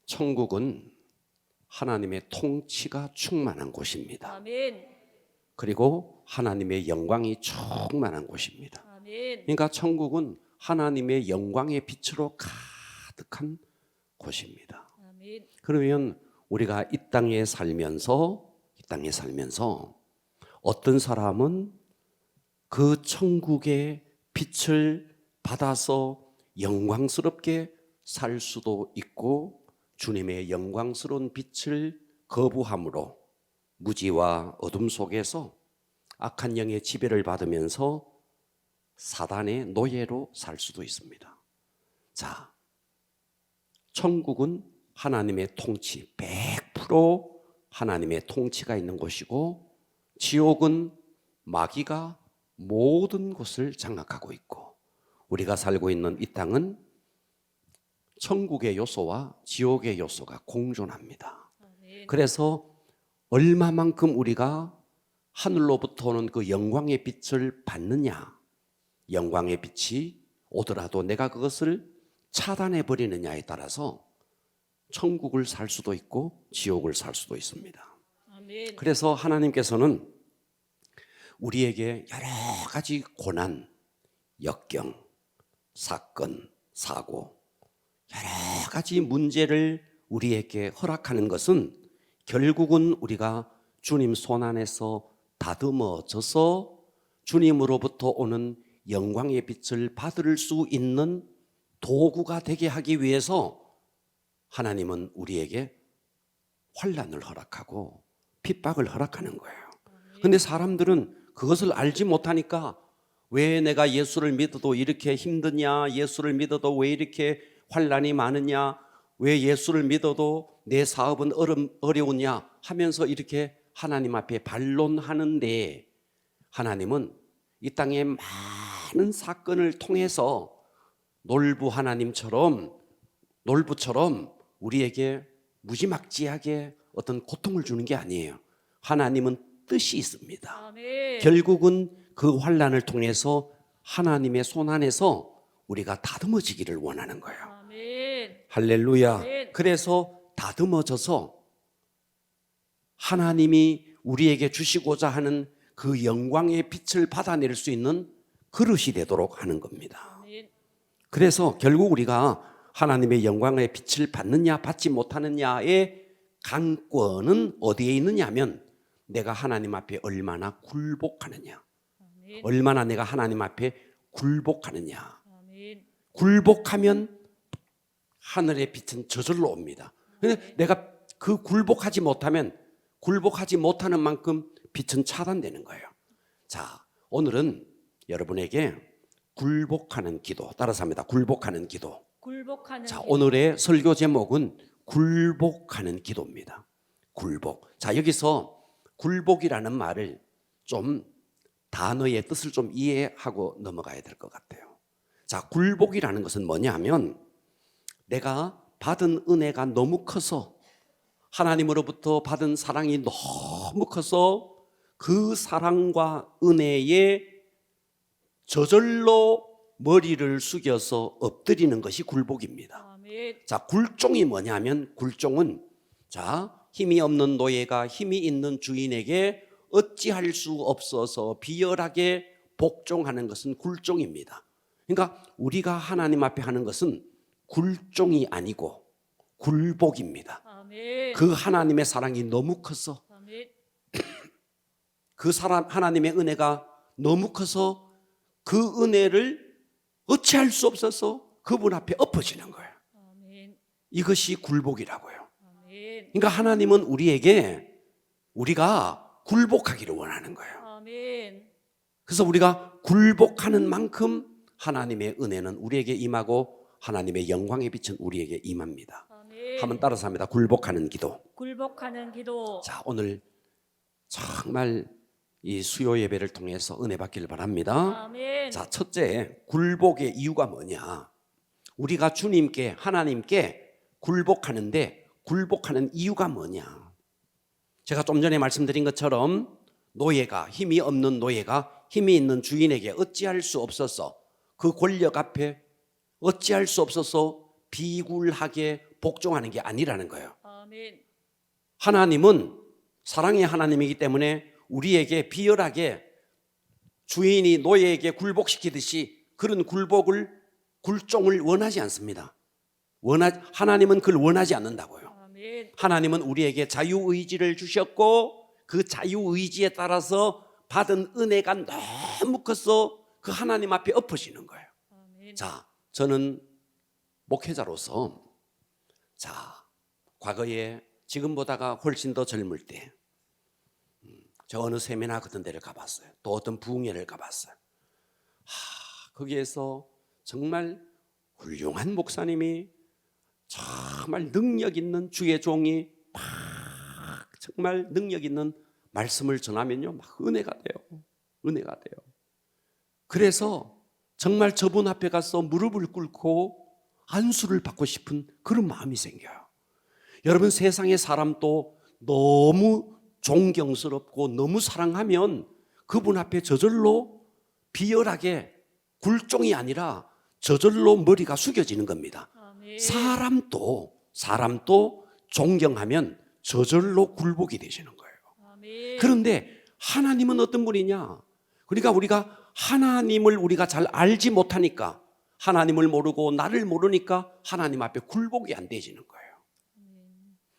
천국은 하나님의 통치가 충만한 곳입니다. 아멘. 그리고 하나님의 영광이 충만한 곳입니다. 아멘. 그러니까 천국은 하나님의 영광의 빛으로 가득한 곳입니다. 아멘. 그러면 우리가 이 땅에 살면서 어떤 사람은 그 천국의 빛을 받아서 영광스럽게 살 수도 있고, 주님의 영광스러운 빛을 거부함으로 무지와 어둠 속에서 악한 영의 지배를 받으면서 사단의 노예로 살 수도 있습니다. 자, 천국은 하나님의 통치, 100% 하나님의 통치가 있는 곳이고, 지옥은 마귀가 모든 곳을 장악하고 있고, 우리가 살고 있는 이 땅은 천국의 요소와 지옥의 요소가 공존합니다. 아멘. 그래서 얼마만큼 우리가 하늘로부터 오는 그 영광의 빛을 받느냐, 영광의 빛이 오더라도 내가 그것을 차단해 버리느냐에 따라서 천국을 살 수도 있고 지옥을 살 수도 있습니다. 아멘. 그래서 하나님께서는 우리에게 여러 가지 고난, 역경, 사건, 사고, 여러 가지 문제를 우리에게 허락하는 것은 결국은 우리가 주님 손안에서 다듬어져서 주님으로부터 오는 영광의 빛을 받을 수 있는 도구가 되게 하기 위해서 하나님은 우리에게 환난을 허락하고 핍박을 허락하는 거예요. 그런데 사람들은 그것을 알지 못하니까 왜 내가 예수를 믿어도 이렇게 힘드냐, 예수를 믿어도 왜 이렇게 환난이 많으냐, 왜 예수를 믿어도 내 사업은 어려우냐 하면서 이렇게 하나님 앞에 반론하는데, 하나님은 이 땅의 많은 사건을 통해서 놀부처럼 우리에게 무지막지하게 어떤 고통을 주는 게 아니에요. 하나님은 뜻이 있습니다. 아멘. 결국은 그 환난을 통해서 하나님의 손 안에서 우리가 다듬어지기를 원하는 거예요. 아멘. 할렐루야. 아멘. 그래서 다듬어져서 하나님이 우리에게 주시고자 하는 그 영광의 빛을 받아낼 수 있는 그릇이 되도록 하는 겁니다. 아멘. 그래서 결국 우리가 하나님의 영광의 빛을 받느냐 받지 못하느냐의 강권은 어디에 있느냐 하면, 내가 하나님 앞에 얼마나 굴복하느냐, 아멘. 얼마나 내가 하나님 앞에 굴복하느냐. 아멘. 굴복하면 하늘의 빛은 저절로 옵니다. 근데 내가 그 굴복하지 못하는 만큼 빛은 차단되는 거예요. 자, 오늘은 여러분에게 굴복하는 기도, 따라서 합니다. 굴복하는 기도. 굴복하는 자, 기도. 오늘의 설교 제목은 굴복하는 기도입니다. 굴복. 자, 여기서 굴복이라는 말을 좀 단어의 뜻을 좀 이해하고 넘어가야 될 것 같아요. 자, 굴복이라는 것은 뭐냐 하면, 내가 받은 은혜가 너무 커서, 하나님으로부터 받은 사랑이 너무 커서 그 사랑과 은혜에 저절로 머리를 숙여서 엎드리는 것이 굴복입니다. 아멘. 자, 굴종이 뭐냐면, 굴종은 힘이 없는 노예가 힘이 있는 주인에게 어찌할 수 없어서 비열하게 복종하는 것은 굴종입니다. 그러니까 우리가 하나님 앞에 하는 것은 굴종이 아니고 굴복입니다. 아멘. 그 하나님의 사랑이 너무 커서, 아멘. 그 하나님의 은혜가 너무 커서 그 은혜를 어찌할 수 없어서 그분 앞에 엎어지는 거예요. 아멘. 이것이 굴복이라고요. 아멘. 그러니까 하나님은 우리가 굴복하기를 원하는 거예요. 아멘. 그래서 우리가 굴복하는 만큼 하나님의 은혜는 우리에게 임하고 하나님의 영광의 빛은 우리에게 임합니다. 아멘. 한번 따라서 합니다. 굴복하는 기도. 굴복하는 기도. 자, 오늘 정말 이 수요 예배를 통해서 은혜 받기를 바랍니다. 아멘. 자, 첫째, 굴복의 이유가 뭐냐? 우리가 주님께, 하나님께 굴복하는데 굴복하는 이유가 뭐냐? 제가 좀 전에 말씀드린 것처럼 힘이 없는 노예가 힘이 있는 주인에게 어찌할 수 없어서, 그 권력 앞에 어찌할 수 없어서 비굴하게 복종하는 게 아니라는 거예요. 아멘. 하나님은 사랑의 하나님이기 때문에 우리에게 비열하게 주인이 노예에게 굴복시키듯이 그런 굴종을 원하지 않습니다. 하나님은 그걸 원하지 않는다고요. 아멘. 하나님은 우리에게 자유의지를 주셨고 그 자유의지에 따라서 받은 은혜가 너무 커서 그 하나님 앞에 엎어지는 거예요. 아멘. 자, 저는 목회자로서 과거에 지금보다가 훨씬 더 젊을 때 저 어느 세미나 같은 데를 가봤어요. 또 어떤 부흥회를 가봤어요. 거기에서 정말 훌륭한 목사님이 정말 능력 있는 주의 종이 막 정말 능력 있는 말씀을 전하면요, 막 은혜가 돼요. 은혜가 돼요. 그래서 정말 저분 앞에 가서 무릎을 꿇고 안수를 받고 싶은 그런 마음이 생겨요. 여러분, 세상의 사람도 너무 존경스럽고 너무 사랑하면 그분 앞에 저절로 비열하게 굴종이 아니라 저절로 머리가 숙여지는 겁니다. 아멘. 사람도 존경하면 저절로 굴복이 되시는 거예요. 아멘. 그런데 하나님은 어떤 분이냐? 그러니까 우리가 하나님을 우리가 잘 알지 못하니까, 하나님을 모르고 나를 모르니까 하나님 앞에 굴복이 안 되지는 거예요.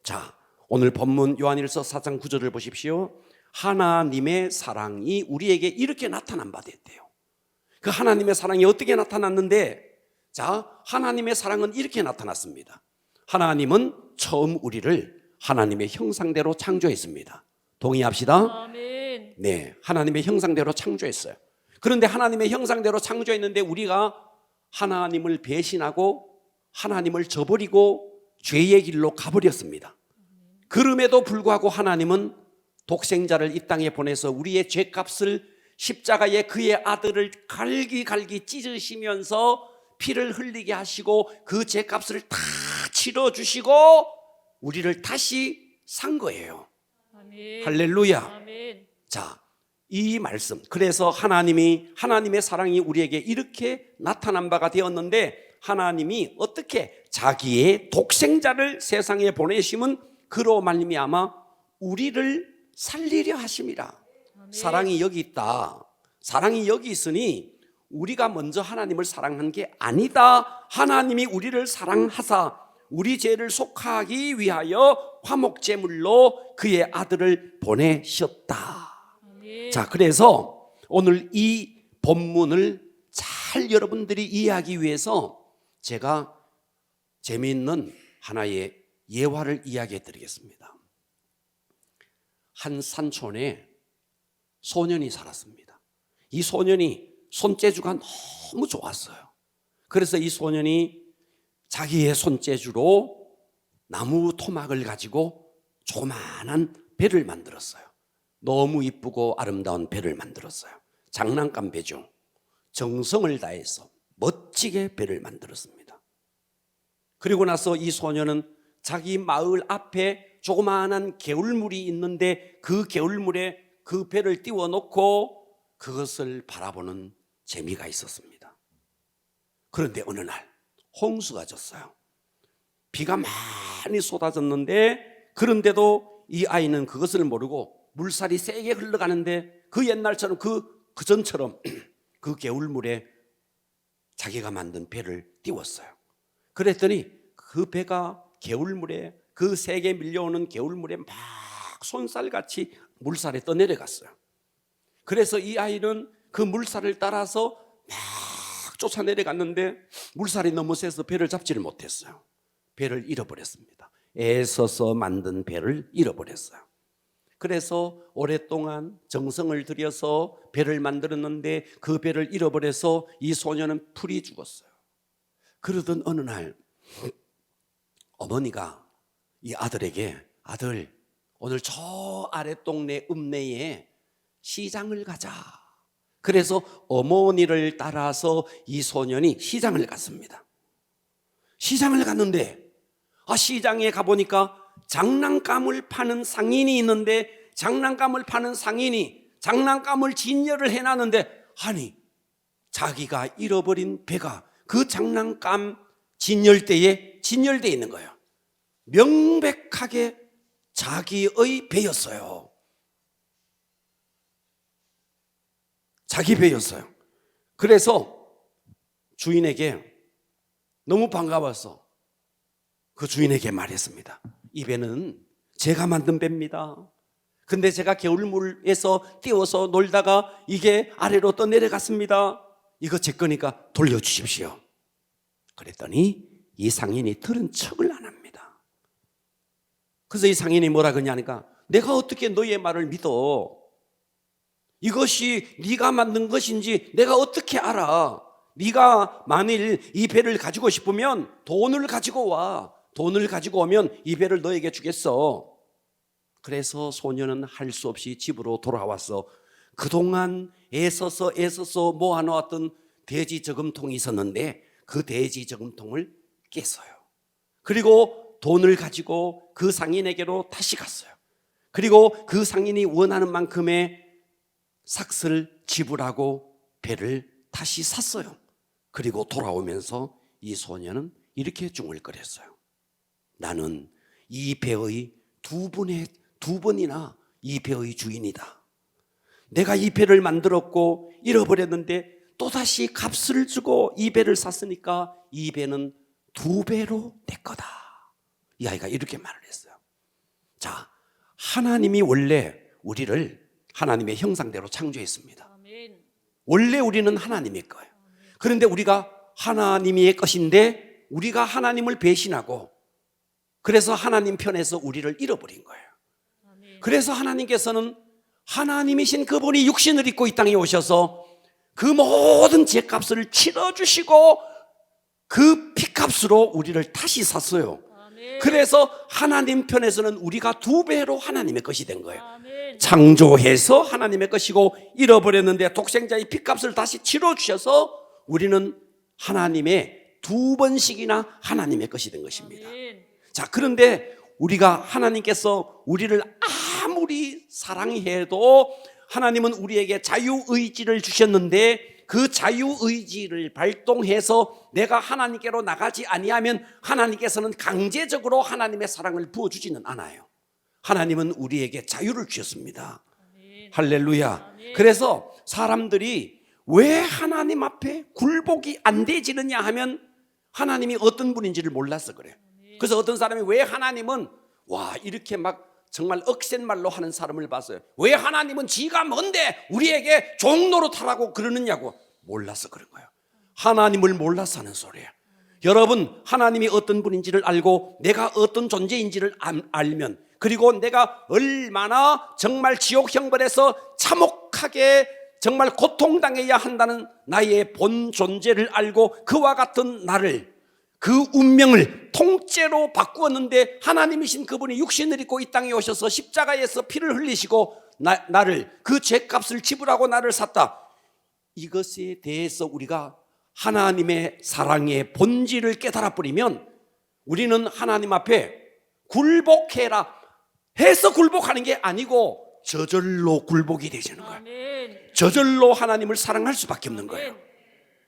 자, 오늘 본문 요한일서 4장 9절을 보십시오. 하나님의 사랑이 우리에게 이렇게 나타난 바 됐대요. 그 하나님의 사랑이 어떻게 나타났는데, 자, 하나님의 사랑은 이렇게 나타났습니다. 하나님은 처음 우리를 하나님의 형상대로 창조했습니다. 동의합시다. 아멘. 네, 하나님의 형상대로 창조했어요. 그런데 하나님의 형상대로 창조했는데 우리가 하나님을 배신하고 하나님을 저버리고 죄의 길로 가버렸습니다. 그럼에도 불구하고 하나님은 독생자를 이 땅에 보내서 우리의 죄값을 십자가에 그의 아들을 갈기갈기 찢으시면서 피를 흘리게 하시고 그 죄값을 다 치러주시고 우리를 다시 산 거예요. 아멘. 할렐루야. 아멘. 자, 이 말씀, 그래서 하나님의 사랑이 우리에게 이렇게 나타난 바가 되었는데, 하나님이 어떻게 자기의 독생자를 세상에 보내심은 그로 말미암아 우리를 살리려 하심이라. 아멘. 사랑이 여기 있다. 사랑이 여기 있으니 우리가 먼저 하나님을 사랑한 게 아니다. 하나님이 우리를 사랑하사 우리 죄를 속하기 위하여 화목제물로 그의 아들을 보내셨다. 아멘. 자, 그래서 오늘 이 본문을 잘 여러분들이 이해하기 위해서 제가 재미있는 하나의 예화를 이야기해 드리겠습니다. 한 산촌에 소년이 살았습니다. 이 소년이 손재주가 너무 좋았어요. 그래서 이 소년이 자기의 손재주로 나무 토막을 가지고 조그마한 배를 만들었어요. 너무 이쁘고 아름다운 배를 만들었어요. 장난감 배죠. 정성을 다해서 멋지게 배를 만들었습니다. 그리고 나서 이 소년은 자기 마을 앞에 조그마한 개울물이 있는데 그 개울물에 그 배를 띄워놓고 그것을 바라보는 재미가 있었습니다. 그런데 어느 날 홍수가 졌어요. 비가 많이 쏟아졌는데 그런데도 이 아이는 그것을 모르고 물살이 세게 흘러가는데 그 옛날처럼 그 전처럼 그 개울물에 자기가 만든 배를 띄웠어요. 그랬더니 그 배가 개울물에 그 세게 밀려오는 개울물에 막 손살같이 물살에 떠내려갔어요. 그래서 이 아이는 그 물살을 따라서 막 쫓아내려갔는데 물살이 너무 세서 배를 잡지를 못했어요. 배를 잃어버렸습니다. 애써서 만든 배를 잃어버렸어요. 그래서 오랫동안 정성을 들여서 배를 만들었는데 그 배를 잃어버려서 이 소년은 풀이 죽었어요. 그러던 어느 날 어머니가 이 아들에게 아들 오늘 저 아랫동네 읍내에 시장을 가자. 그래서 어머니를 따라서 이 소년이 시장을 갔습니다. 시장을 갔는데 시장에 가보니까 장난감을 파는 상인이 있는데 장난감을 파는 상인이 장난감을 진열을 해놨는데 아니 자기가 잃어버린 배가 그 장난감 진열대에 진열되어 있는 거예요. 명백하게 자기의 배였어요. 자기 배였어요. 그래서 주인에게 너무 반가워서 그 주인에게 말했습니다. 이 배는 제가 만든 배입니다. 근데 제가 겨울물에서 띄워서 놀다가 이게 아래로 떠내려갔습니다. 이거 제 거니까 돌려주십시오. 그랬더니 이 상인이 들은 척을 안 합니다. 그래서 이 상인이 뭐라 그러냐니까, 내가 어떻게 너의 말을 믿어? 이것이 네가 만든 것인지 내가 어떻게 알아? 네가 만일 이 배를 가지고 싶으면 돈을 가지고 와. 돈을 가지고 오면 이 배를 너에게 주겠어. 그래서 소녀는 할 수 없이 집으로 돌아와서 그동안 애써서 모아놓았던 돼지 저금통이 있었는데 그 돼지 저금통을 깼어요. 그리고 돈을 가지고 그 상인에게로 다시 갔어요. 그리고 그 상인이 원하는 만큼의 삭스를 지불하고 배를 다시 샀어요. 그리고 돌아오면서 이 소녀는 이렇게 중얼거렸어요. 나는 이 배의 두 번이나 이 배의 주인이다. 내가 이 배를 만들었고 잃어버렸는데 또다시 값을 주고 이 배를 샀으니까 이 배는 2배로 내 거다. 이 아이가 이렇게 말을 했어요. 자, 하나님이 원래 우리를 하나님의 형상대로 창조했습니다. 아멘. 원래 우리는 하나님의 거예요. 그런데 우리가 하나님의 것인데 우리가 하나님을 배신하고 그래서 하나님 편에서 우리를 잃어버린 거예요. 아멘. 그래서 하나님께서는 하나님이신 그분이 육신을 입고 이 땅에 오셔서 그 모든 죄값을 치러주시고 그 피값으로 우리를 다시 샀어요. 아멘. 그래서 하나님 편에서는 우리가 2배로 하나님의 것이 된 거예요. 아멘. 창조해서 하나님의 것이고 잃어버렸는데 독생자의 피값을 다시 치러주셔서 우리는 하나님의 2번씩이나 하나님의 것이 된 것입니다. 아멘. 자, 그런데 우리가 하나님께서 우리를 아무리 사랑해도 하나님은 우리에게 자유의지를 주셨는데 그 자유의지를 발동해서 내가 하나님께로 나가지 아니하면 하나님께서는 강제적으로 하나님의 사랑을 부어주지는 않아요. 하나님은 우리에게 자유를 주셨습니다. 아멘. 할렐루야. 아멘. 그래서 사람들이 왜 하나님 앞에 굴복이 안 되지느냐 하면 하나님이 어떤 분인지를 몰라서 그래요. 그래서 어떤 사람이 왜 하나님은 이렇게 막 정말 억센말로 하는 사람을 봤어요. 왜 하나님은 지가 뭔데 우리에게 종노릇하라고 그러느냐고 몰라서 그런 거예요. 하나님을 몰라서 하는 소리예요. 여러분, 하나님이 어떤 분인지를 알고 내가 어떤 존재인지를 알면, 그리고 내가 얼마나 정말 지옥 형벌에서 참혹하게 정말 고통당해야 한다는 나의 본 존재를 알고 그와 같은 나를, 그 운명을 통째로 바꾸었는데 하나님이신 그분이 육신을 입고 이 땅에 오셔서 십자가에서 피를 흘리시고 나를, 그 죄값을 지불하고 나를 샀다. 이것에 대해서 우리가 하나님의 사랑의 본질을 깨달아 버리면 우리는 하나님 앞에 굴복해라 해서 굴복하는 게 아니고 저절로 굴복이 되시는 거예요. 아멘. 저절로 하나님을 사랑할 수밖에 없는 거예요.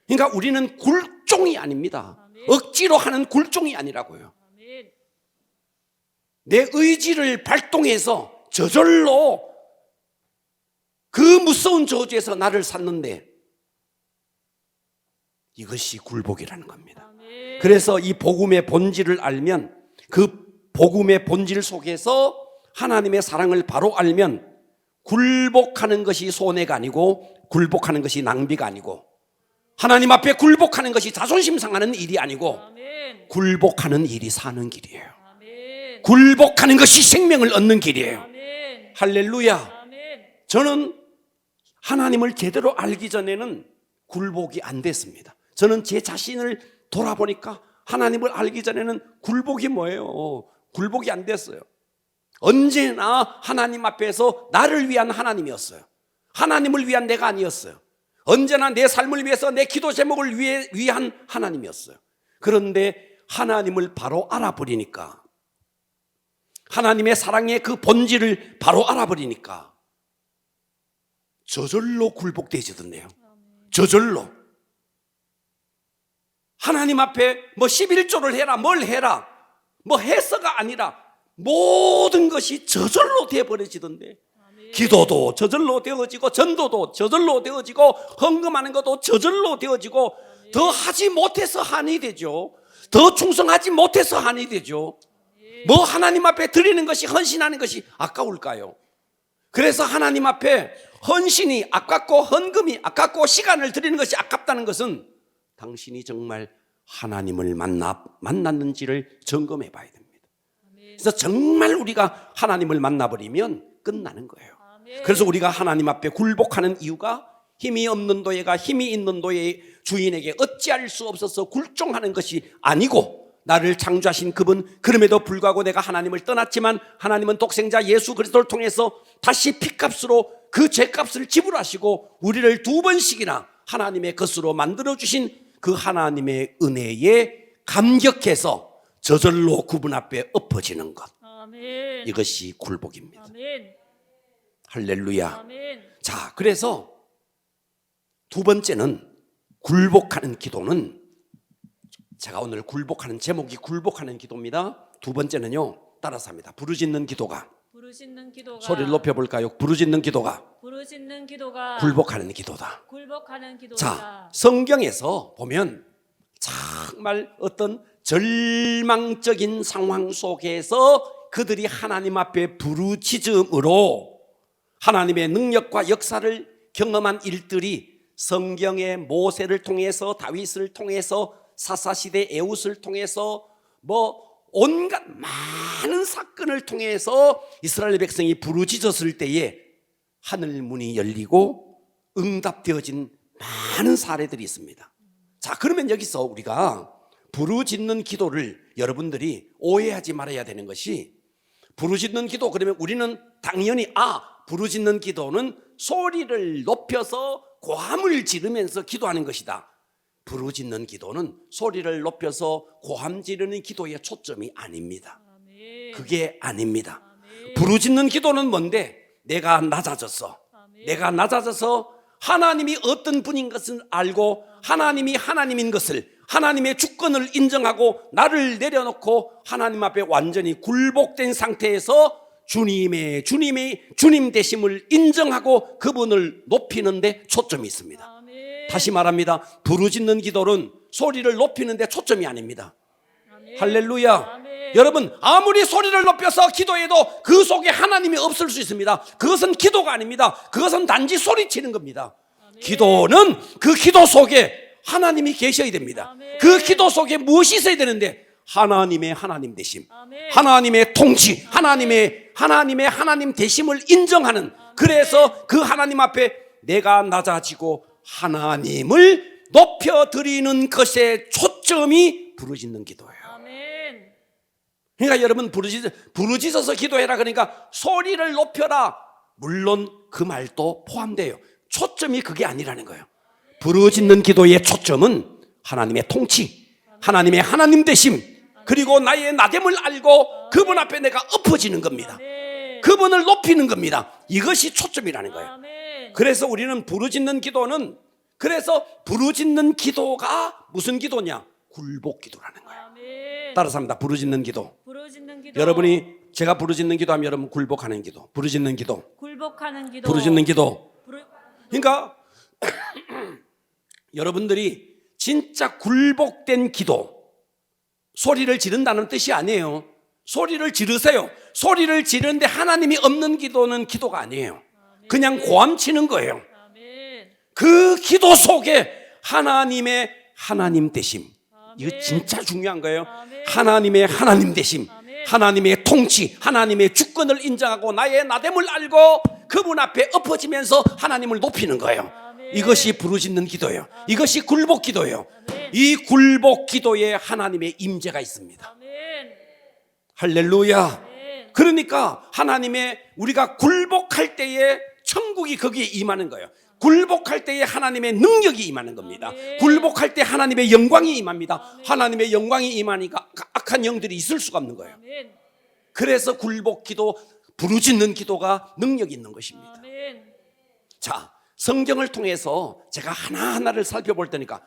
그러니까 우리는 굴종이 아닙니다. 억지로 하는 굴종이 아니라고요. 아멘. 내 의지를 발동해서 저절로 그 무서운 저주에서 나를 샀는데 이것이 굴복이라는 겁니다. 아멘. 그래서 이 복음의 본질을 알면, 그 복음의 본질 속에서 하나님의 사랑을 바로 알면 굴복하는 것이 손해가 아니고 굴복하는 것이 낭비가 아니고 하나님 앞에 굴복하는 것이 자존심 상하는 일이 아니고 아멘. 굴복하는 일이 사는 길이에요. 아멘. 굴복하는 것이 생명을 얻는 길이에요. 아멘. 할렐루야. 아멘. 저는 하나님을 제대로 알기 전에는 굴복이 안 됐습니다. 저는 제 자신을 돌아보니까 하나님을 알기 전에는 굴복이 뭐예요? 굴복이 안 됐어요. 언제나 하나님 앞에서 나를 위한 하나님이었어요. 하나님을 위한 내가 아니었어요. 언제나 내 삶을 위해서, 내 기도 제목을 위한 하나님이었어요. 그런데 하나님을 바로 알아버리니까, 하나님의 사랑의 그 본질을 바로 알아버리니까 저절로 굴복되지던데요. 저절로. 하나님 앞에 11조를 해라, 뭘 해라, 뭐 해서가 아니라 모든 것이 저절로 되어버려지던데, 아멘. 기도도 저절로 되어지고 전도도 저절로 되어지고 헌금하는 것도 저절로 되어지고, 더 하지 못해서 한이 되죠. 더 충성하지 못해서 한이 되죠. 뭐 하나님 앞에 드리는 것이, 헌신하는 것이 아까울까요? 그래서 하나님 앞에 헌신이 아깝고 헌금이 아깝고 시간을 드리는 것이 아깝다는 것은 당신이 정말 하나님을 만났는지를 점검해 봐야 됩니다. 그래서 정말 우리가 하나님을 만나버리면 끝나는 거예요. 그래서 우리가 하나님 앞에 굴복하는 이유가, 힘이 없는 도예가 힘이 있는 도의 주인에게 어찌할 수 없어서 굴종하는 것이 아니고, 나를 창조하신 그분, 그럼에도 불구하고 내가 하나님을 떠났지만 하나님은 독생자 예수 그리스도를 통해서 다시 피값으로 그 죄값을 지불하시고 우리를 2번씩이나 하나님의 것으로 만들어주신 그 하나님의 은혜에 감격해서 저절로 그분 앞에 엎어지는 것, 아멘. 이것이 굴복입니다. 아멘. 할렐루야. 아멘. 자, 그래서 2번째는 굴복하는 기도는, 제가 오늘 굴복하는 제목이 굴복하는 기도입니다. 2번째는요, 따라서 합니다. 부르짖는 기도가, 부르짖는 기도가, 소리를 높여볼까요? 부르짖는 기도가 부르짖는 기도가 굴복하는 기도다. 굴복하는 기도다. 자, 성경에서 보면 정말 어떤 절망적인 상황 속에서 그들이 하나님 앞에 부르짖음으로 하나님의 능력과 역사를 경험한 일들이 성경의 모세를 통해서, 다윗을 통해서, 사사시대 에훗을 통해서, 뭐 온갖 많은 사건을 통해서 이스라엘 백성이 부르짖었을 때에 하늘 문이 열리고 응답되어진 많은 사례들이 있습니다. 자, 그러면 여기서 우리가 부르짖는 기도를 여러분들이 오해하지 말아야 되는 것이, 부르짖는 기도 그러면 우리는 당연히 부르짖는 기도는 소리를 높여서 고함을 지르면서 기도하는 것이다. 부르짖는 기도는 소리를 높여서 고함 지르는 기도의 초점이 아닙니다. 아멘. 그게 아닙니다. 아멘. 부르짖는 기도는 뭔데? 내가 낮아져서, 아멘. 내가 낮아져서 하나님이 어떤 분인 것을 알고 하나님이 하나님인 것을, 하나님의 주권을 인정하고 나를 내려놓고 하나님 앞에 완전히 굴복된 상태에서 주님 되심을 인정하고 그분을 높이는 데 초점이 있습니다. 아멘. 다시 말합니다. 부르짖는 기도는 소리를 높이는 데 초점이 아닙니다. 아멘. 할렐루야. 아멘. 여러분, 아무리 소리를 높여서 기도해도 그 속에 하나님이 없을 수 있습니다. 그것은 기도가 아닙니다. 그것은 단지 소리치는 겁니다. 아멘. 기도는 그 기도 속에 하나님이 계셔야 됩니다. 아멘. 그 기도 속에 무엇이 있어야 되는데? 하나님의 하나님 되심, 아멘. 하나님의 통치, 하나님의 하나님 되심을 인정하는, 그래서 그 하나님 앞에 내가 낮아지고 하나님을 높여드리는 것에 초점이 부르짖는 기도예요. 아멘. 그러니까 여러분, 부르짖어서 기도해라 그러니까 소리를 높여라, 물론 그 말도 포함돼요. 초점이 그게 아니라는 거예요. 부르짖는 기도의 초점은 하나님의 통치, 하나님의 하나님 되심, 그리고 나의 나됨을 알고 그분 앞에 내가 엎어지는 겁니다. 아멘. 그분을 높이는 겁니다. 이것이 초점이라는 거예요. 아멘. 그래서 우리는 부르짖는 기도는, 그래서 부르짖는 기도가 무슨 기도냐? 굴복 기도라는 거예요. 아멘. 따라서 합니다. 부르짖는 기도. 부르짖는 기도. 여러분이, 제가 부르짖는 기도하면 여러분 굴복하는 기도, 부르짖는 기도, 굴복하는 기도. 부르짖는 기도. 부르... 그러니까 여러분들이 진짜 굴복된 기도, 소리를 지른다는 뜻이 아니에요. 소리를 지르세요. 소리를 지르는데 하나님이 없는 기도는 기도가 아니에요. 그냥 고함치는 거예요. 아멘. 그 기도 속에 하나님의 하나님 되심, 이거 아멘. 진짜 중요한 거예요. 아멘. 하나님의 하나님 되심, 아멘. 하나님의 통치, 하나님의 주권을 인정하고 나의 나됨을 알고 그분 앞에 엎어지면서 하나님을 높이는 거예요. 아멘. 이것이 부르짖는 기도예요. 이것이 굴복 기도예요. 아멘. 이 굴복 기도에 하나님의 임재가 있습니다. 아멘. 할렐루야. 아멘. 그러니까 하나님의, 우리가 굴복할 때에 천국이 거기에 임하는 거예요. 굴복할 때에 하나님의 능력이 임하는 겁니다. 아멘. 굴복할 때 하나님의 영광이 임합니다. 하나님의 영광이 임하니까 악한 영들이 있을 수가 없는 거예요. 아멘. 그래서 굴복 기도, 부르짖는 기도가 능력이 있는 것입니다. 아멘. 자, 성경을 통해서 제가 하나하나를 살펴볼 테니까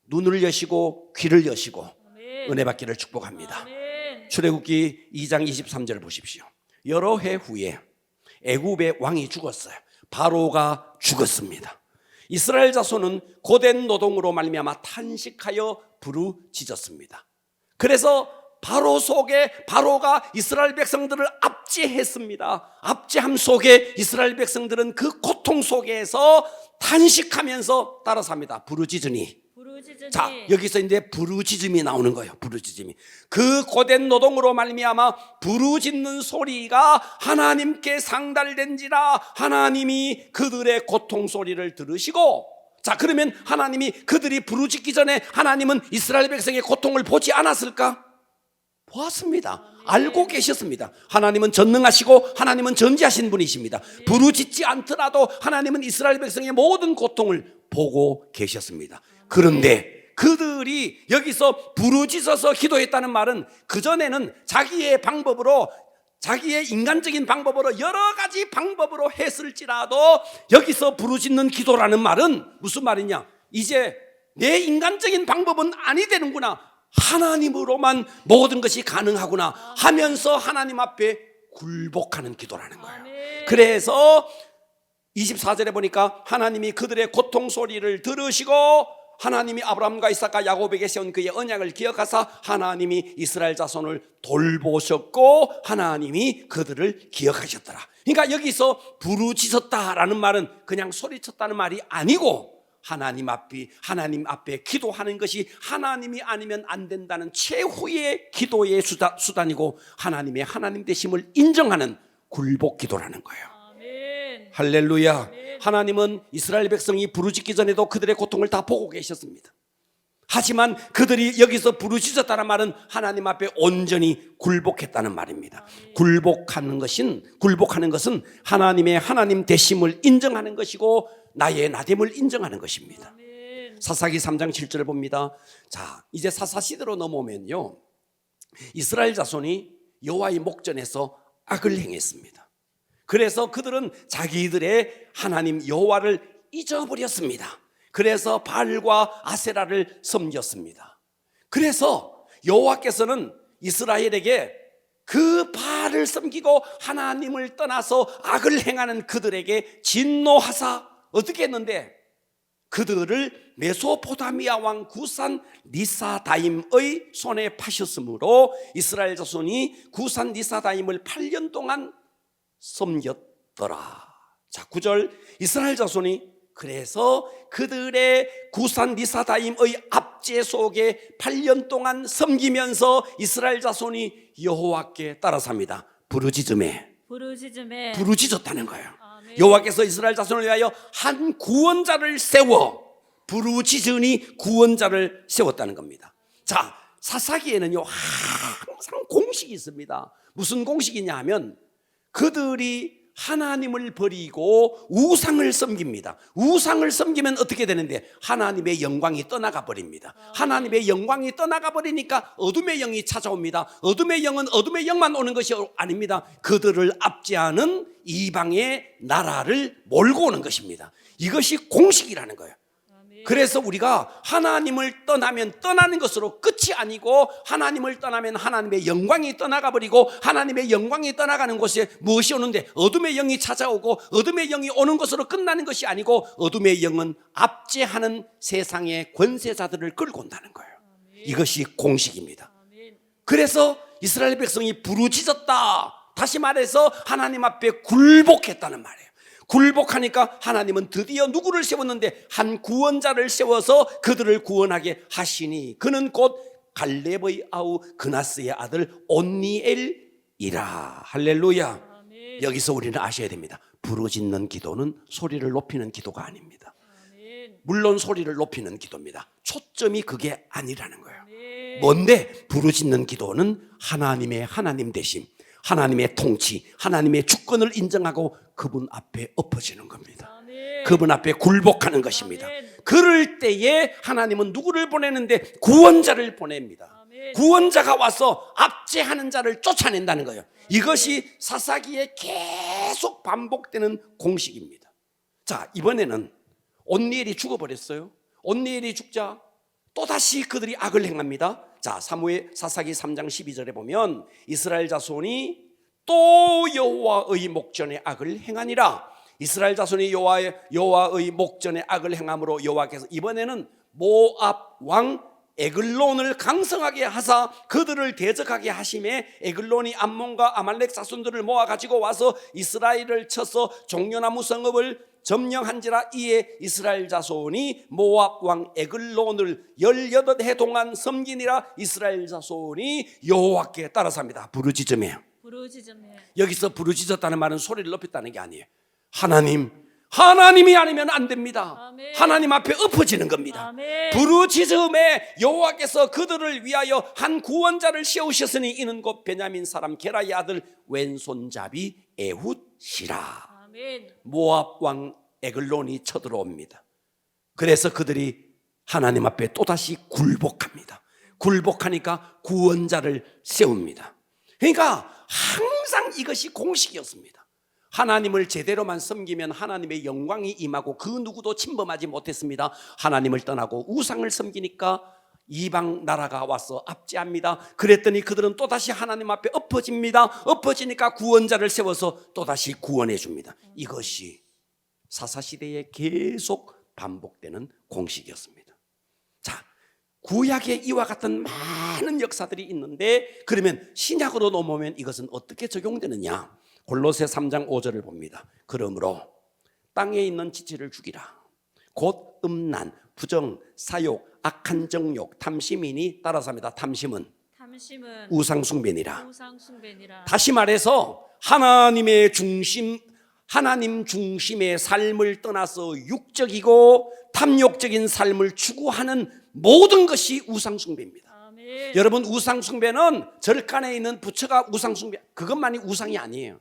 눈을 여시고 귀를 여시고 아멘. 은혜 받기를 축복합니다. 아멘. 출애굽기 2장 23절 보십시오. 여러 해 후에 애굽의 왕이 죽었어요. 바로가 죽었습니다. 이스라엘 자손은 고된 노동으로 말미암아 탄식하여 부르짖었습니다. 그래서 바로 속에 바로가 이스라엘 백성들을 압제했습니다. 압제함 속에 이스라엘 백성들은 그 고통 속에서 탄식하면서 따라 삽니다. 부르짖으니. 부르짖으니. 자, 여기서 이제 부르짖음이 나오는 거예요. 부르짖음이. 그 고된 노동으로 말미암아 부르짖는 소리가 하나님께 상달된지라 하나님이 그들의 고통 소리를 들으시고, 자, 그러면 하나님이 그들이 부르짖기 전에 하나님은 이스라엘 백성의 고통을 보지 않았을까? 보았습니다. 알고 계셨습니다. 하나님은 전능하시고 하나님은 전지하신 분이십니다. 부르짖지 않더라도 하나님은 이스라엘 백성의 모든 고통을 보고 계셨습니다. 그런데 그들이 여기서 부르짖어서 기도했다는 말은 그전에는 자기의 방법으로, 자기의 인간적인 방법으로 여러 가지 방법으로 했을지라도 여기서 부르짖는 기도라는 말은 무슨 말이냐? 이제 내 인간적인 방법은 아니 되는구나, 하나님으로만 모든 것이 가능하구나 하면서 하나님 앞에 굴복하는 기도라는 거예요. 그래서 24절에 보니까 하나님이 그들의 고통 소리를 들으시고 하나님이 아브라함과 이삭과 야곱에게 세운 그의 언약을 기억하사 하나님이 이스라엘 자손을 돌보셨고 하나님이 그들을 기억하셨더라. 그러니까 여기서 부르짖었다라는 말은 그냥 소리쳤다는 말이 아니고 하나님 앞에 기도하는 것이 하나님이 아니면 안 된다는 최후의 기도의 수단이고 하나님의 하나님 되심을 인정하는 굴복 기도라는 거예요. 아멘. 할렐루야. 아멘. 하나님은 이스라엘 백성이 부르짖기 전에도 그들의 고통을 다 보고 계셨습니다. 하지만 그들이 여기서 부르짖었다는 말은 하나님 앞에 온전히 굴복했다는 말입니다. 굴복하는 것은 하나님의 하나님 되심을 인정하는 것이고 나의 나됨을 인정하는 것입니다. 아멘. 사사기 3장 7절을 봅니다. 자, 이제 사사시대로 넘어오면요, 이스라엘 자손이 여호와의 목전에서 악을 행했습니다. 그래서 그들은 자기들의 하나님 여호와를 잊어버렸습니다. 그래서 바알과 아세라를 섬겼습니다. 그래서 여호와께서는 이스라엘에게 그 바알을 섬기고 하나님을 떠나서 악을 행하는 그들에게 진노하사 어떻게 했는데 그들을 메소포타미아 왕 구산 리사다임의 손에 파셨으므로 이스라엘 자손이 구산 리사다임을 8년 동안 섬겼더라. 자, 9절 이스라엘 자손이 그래서 그들의 구산 리사다임의 압제 속에 8년 동안 섬기면서 이스라엘 자손이 여호와께 따라 삽니다. 부르짖음에 부르짖었다는 거예요. 아멘. 여호와께서 이스라엘 자손을 위하여 한 구원자를 세워 부르짖으니 구원자를 세웠다는 겁니다. 자, 사사기에는요 항상 공식이 있습니다. 무슨 공식이냐 하면 그들이 하나님을 버리고 우상을 섬깁니다. 우상을 섬기면 어떻게 되는데 하나님의 영광이 떠나가 버립니다. 하나님의 영광이 떠나가 버리니까 어둠의 영이 찾아옵니다. 어둠의 영은 어둠의 영만 오는 것이 아닙니다. 그들을 압제하는 이방의 나라를 몰고 오는 것입니다. 이것이 공식이라는 거예요. 그래서 우리가 하나님을 떠나면 떠나는 것으로 끝이 아니고 하나님을 떠나면 하나님의 영광이 떠나가 버리고 하나님의 영광이 떠나가는 곳에 무엇이 오는데 어둠의 영이 찾아오고 어둠의 영이 오는 것으로 끝나는 것이 아니고 어둠의 영은 압제하는 세상의 권세자들을 끌고 온다는 거예요. 이것이 공식입니다. 그래서 이스라엘 백성이 부르짖었다. 다시 말해서 하나님 앞에 굴복했다는 말이에요. 굴복하니까 하나님은 드디어 누구를 세웠는데 한 구원자를 세워서 그들을 구원하게 하시니 그는 곧 갈렙의 아우 그나스의 아들 온니엘이라. 할렐루야. 아멘. 여기서 우리는 아셔야 됩니다. 부르짖는 기도는 소리를 높이는 기도가 아닙니다. 아멘. 물론 소리를 높이는 기도입니다. 초점이 그게 아니라는 거예요. 아멘. 뭔데? 부르짖는 기도는 하나님의 하나님 되심, 하나님의 통치, 하나님의 주권을 인정하고 그분 앞에 엎어지는 겁니다. 아멘. 그분 앞에 굴복하는 것입니다. 아멘. 그럴 때에 하나님은 누구를 보내는데 구원자를 보냅니다. 아멘. 구원자가 와서 압제하는 자를 쫓아낸다는 거예요. 이것이 사사기에 계속 반복되는 공식입니다. 자, 이번에는 온니엘이 죽어버렸어요. 온니엘이 죽자 또다시 그들이 악을 행합니다. 자, 사사기 3장 12절에 보면 이스라엘 자손이 또 여호와의 목전에 악을 행하니라. 이스라엘 자손이 여호와의 목전에 악을 행함으로 여호와께서 이번에는 모압 왕 에글론을 강성하게 하사 그들을 대적하게 하심에 에글론이 암몬과 아말렉 자손들을 모아 가지고 와서 이스라엘을 쳐서 종려나무 성읍을 점령한지라. 이에 이스라엘 자손이 모압 왕 에글론을 18해 동안 섬기니라. 이스라엘 자손이 여호와께 따라서 합니다. 부르짖으며. 여기서 부르짖었다는 말은 소리를 높였다는 게 아니에요. 하나님이 아니면 안 됩니다. 아멘. 하나님 앞에 엎어지는 겁니다. 아멘. 부르짖음에 여호와께서 그들을 위하여 한 구원자를 세우셨으니 이는 곧 베냐민 사람 게라의 아들 왼손잡이 에훗이라. 아멘. 모압 왕 에글론이 쳐들어옵니다. 그래서 그들이 하나님 앞에 또다시 굴복합니다. 굴복하니까 구원자를 세웁니다. 그러니까 항상 이것이 공식이었습니다. 하나님을 제대로만 섬기면 하나님의 영광이 임하고 그 누구도 침범하지 못했습니다. 하나님을 떠나고 우상을 섬기니까 이방 나라가 와서 압제합니다. 그랬더니 그들은 또다시 하나님 앞에 엎어집니다. 엎어지니까 구원자를 세워서 또다시 구원해 줍니다. 이것이 사사시대에 계속 반복되는 공식이었습니다. 자, 구약에 이와 같은 많은 역사들이 있는데 그러면 신약으로 넘어오면 이것은 어떻게 적용되느냐? 골로새 3장 5절을 봅니다. 그러므로 땅에 있는 지체를 죽이라. 곧 음란, 부정, 사욕, 악한 정욕, 탐심이니. 따라서 합니다. 탐심은 우상숭배니라. 다시 말해서 하나님 중심의 삶을 떠나서 육적이고 탐욕적인 삶을 추구하는 모든 것이 우상숭배입니다. 아멘. 여러분, 우상숭배는 절간에 있는 부처가 우상숭배, 그것만이 우상이 아니에요.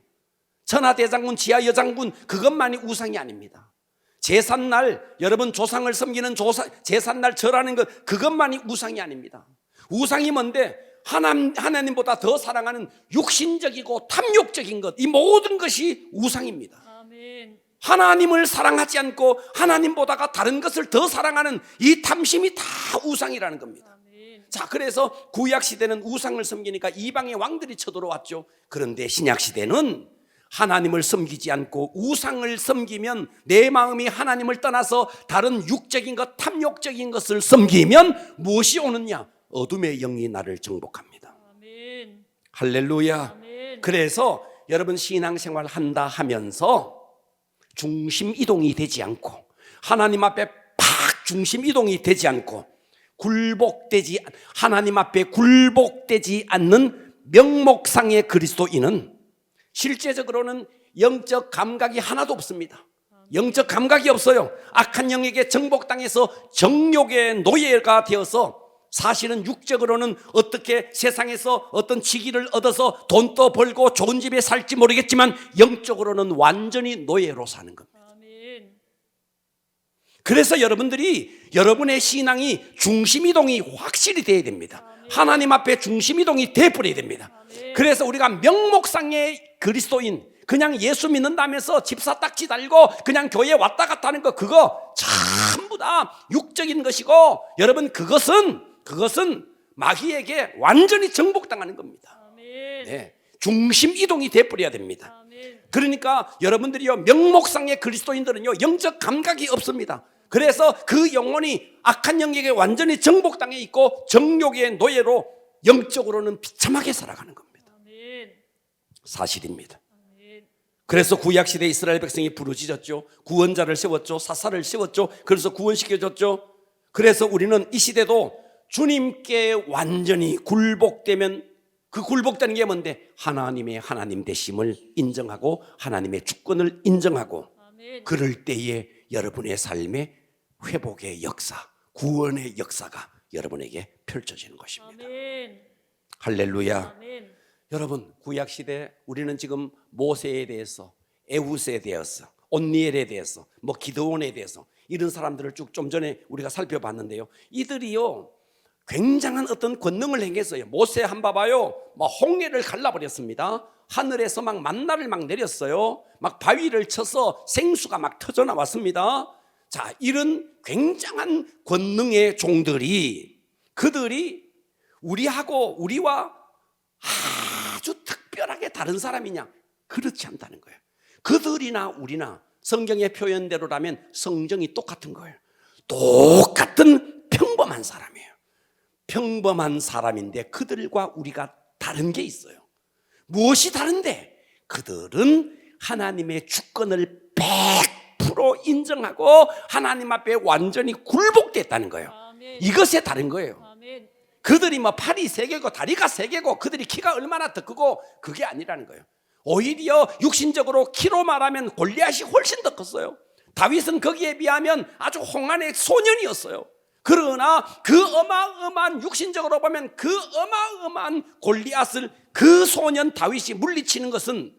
천하대장군, 지하여장군, 그것만이 우상이 아닙니다. 제삿날, 여러분 조상을 섬기는 제삿날 절하는 것, 그것만이 우상이 아닙니다. 우상이 뭔데? 하나님보다 더 사랑하는 육신적이고 탐욕적인 것, 이 모든 것이 우상입니다. 아멘. 하나님을 사랑하지 않고 하나님보다가 다른 것을 더 사랑하는 이 탐심이 다 우상이라는 겁니다. 아멘. 자, 그래서 구약시대는 우상을 섬기니까 이방의 왕들이 쳐들어왔죠. 그런데 신약시대는 하나님을 섬기지 않고 우상을 섬기면 내 마음이 하나님을 떠나서 다른 육적인 것, 탐욕적인 것을 섬기면 무엇이 오느냐? 어둠의 영이 나를 정복합니다. 아멘. 할렐루야. 아멘. 그래서 여러분 신앙생활 한다 하면서 중심 이동이 되지 않고 하나님 앞에 팍 중심 이동이 되지 않고 하나님 앞에 굴복되지 않는 명목상의 그리스도인은 실제적으로는 영적 감각이 하나도 없습니다. 영적 감각이 없어요. 악한 영에게 정복당해서 정욕의 노예가 되어서 사실은 육적으로는 어떻게 세상에서 어떤 직위를 얻어서 돈도 벌고 좋은 집에 살지 모르겠지만 영적으로는 완전히 노예로 사는 겁니다. 그래서 여러분의 신앙이 중심이동이 확실히 돼야 됩니다. 하나님 앞에 중심이동이 돼버려야 됩니다. 그래서 우리가 명목상의 그리스도인, 그냥 예수 믿는다면서 집사 딱지 달고 그냥 교회 왔다 갔다 하는 거, 그거 전부 다 육적인 것이고, 여러분 그것은 마귀에게 완전히 정복당하는 겁니다. 네, 중심 이동이 돼버려야 됩니다. 그러니까 여러분들이요, 명목상의 그리스도인들은요 영적 감각이 없습니다. 그래서 그 영혼이 악한 영에게 완전히 정복당해 있고 정욕의 노예로 영적으로는 비참하게 살아가는 겁니다. 사실입니다. 그래서 구약시대 이스라엘 백성이 부르짖었죠. 구원자를 세웠죠. 사사를 세웠죠. 그래서 구원시켜줬죠. 그래서 우리는 이 시대도 주님께 완전히 굴복되면, 그 굴복되는 게 뭔데? 하나님의 하나님 되심을 인정하고 하나님의 주권을 인정하고, 그럴 때에 여러분의 삶에 회복의 역사, 구원의 역사가 여러분에게 펼쳐지는 것입니다. 아멘. 할렐루야. 아멘. 여러분, 구약시대 우리는 지금 모세에 대해서, 에훗에 대해서, 온니엘에 대해서, 기드온에 대해서 이런 사람들을 쭉 좀 전에 우리가 살펴봤는데요, 이들이요 굉장한 어떤 권능을 행했어요. 모세 한 봐봐요, 홍해를 갈라버렸습니다. 하늘에서 만나를 내렸어요. 바위를 쳐서 생수가 터져 나왔습니다. 자, 이런 굉장한 권능의 종들이, 그들이 우리와 아주 특별하게 다른 사람이냐? 그렇지 않다는 거예요. 그들이나 우리나 성경의 표현대로라면 성정이 똑같은 거예요. 똑같은 평범한 사람이에요. 평범한 사람인데 그들과 우리가 다른 게 있어요. 무엇이 다른데? 그들은 하나님의 주권을 100% 인정하고 하나님 앞에 완전히 굴복됐다는 거예요. 아멘. 이것에 다른 거예요. 아멘. 그들이 뭐 팔이 3개고 다리가 3개고 그들이 키가 얼마나 더 크고 그게 아니라는 거예요. 오히려 육신적으로 키로 말하면 골리앗이 훨씬 더 컸어요. 다윗은 거기에 비하면 아주 홍안의 소년이었어요. 그러나 그 어마어마한, 육신적으로 보면 그 어마어마한 골리앗을 그 소년 다윗이 물리치는 것은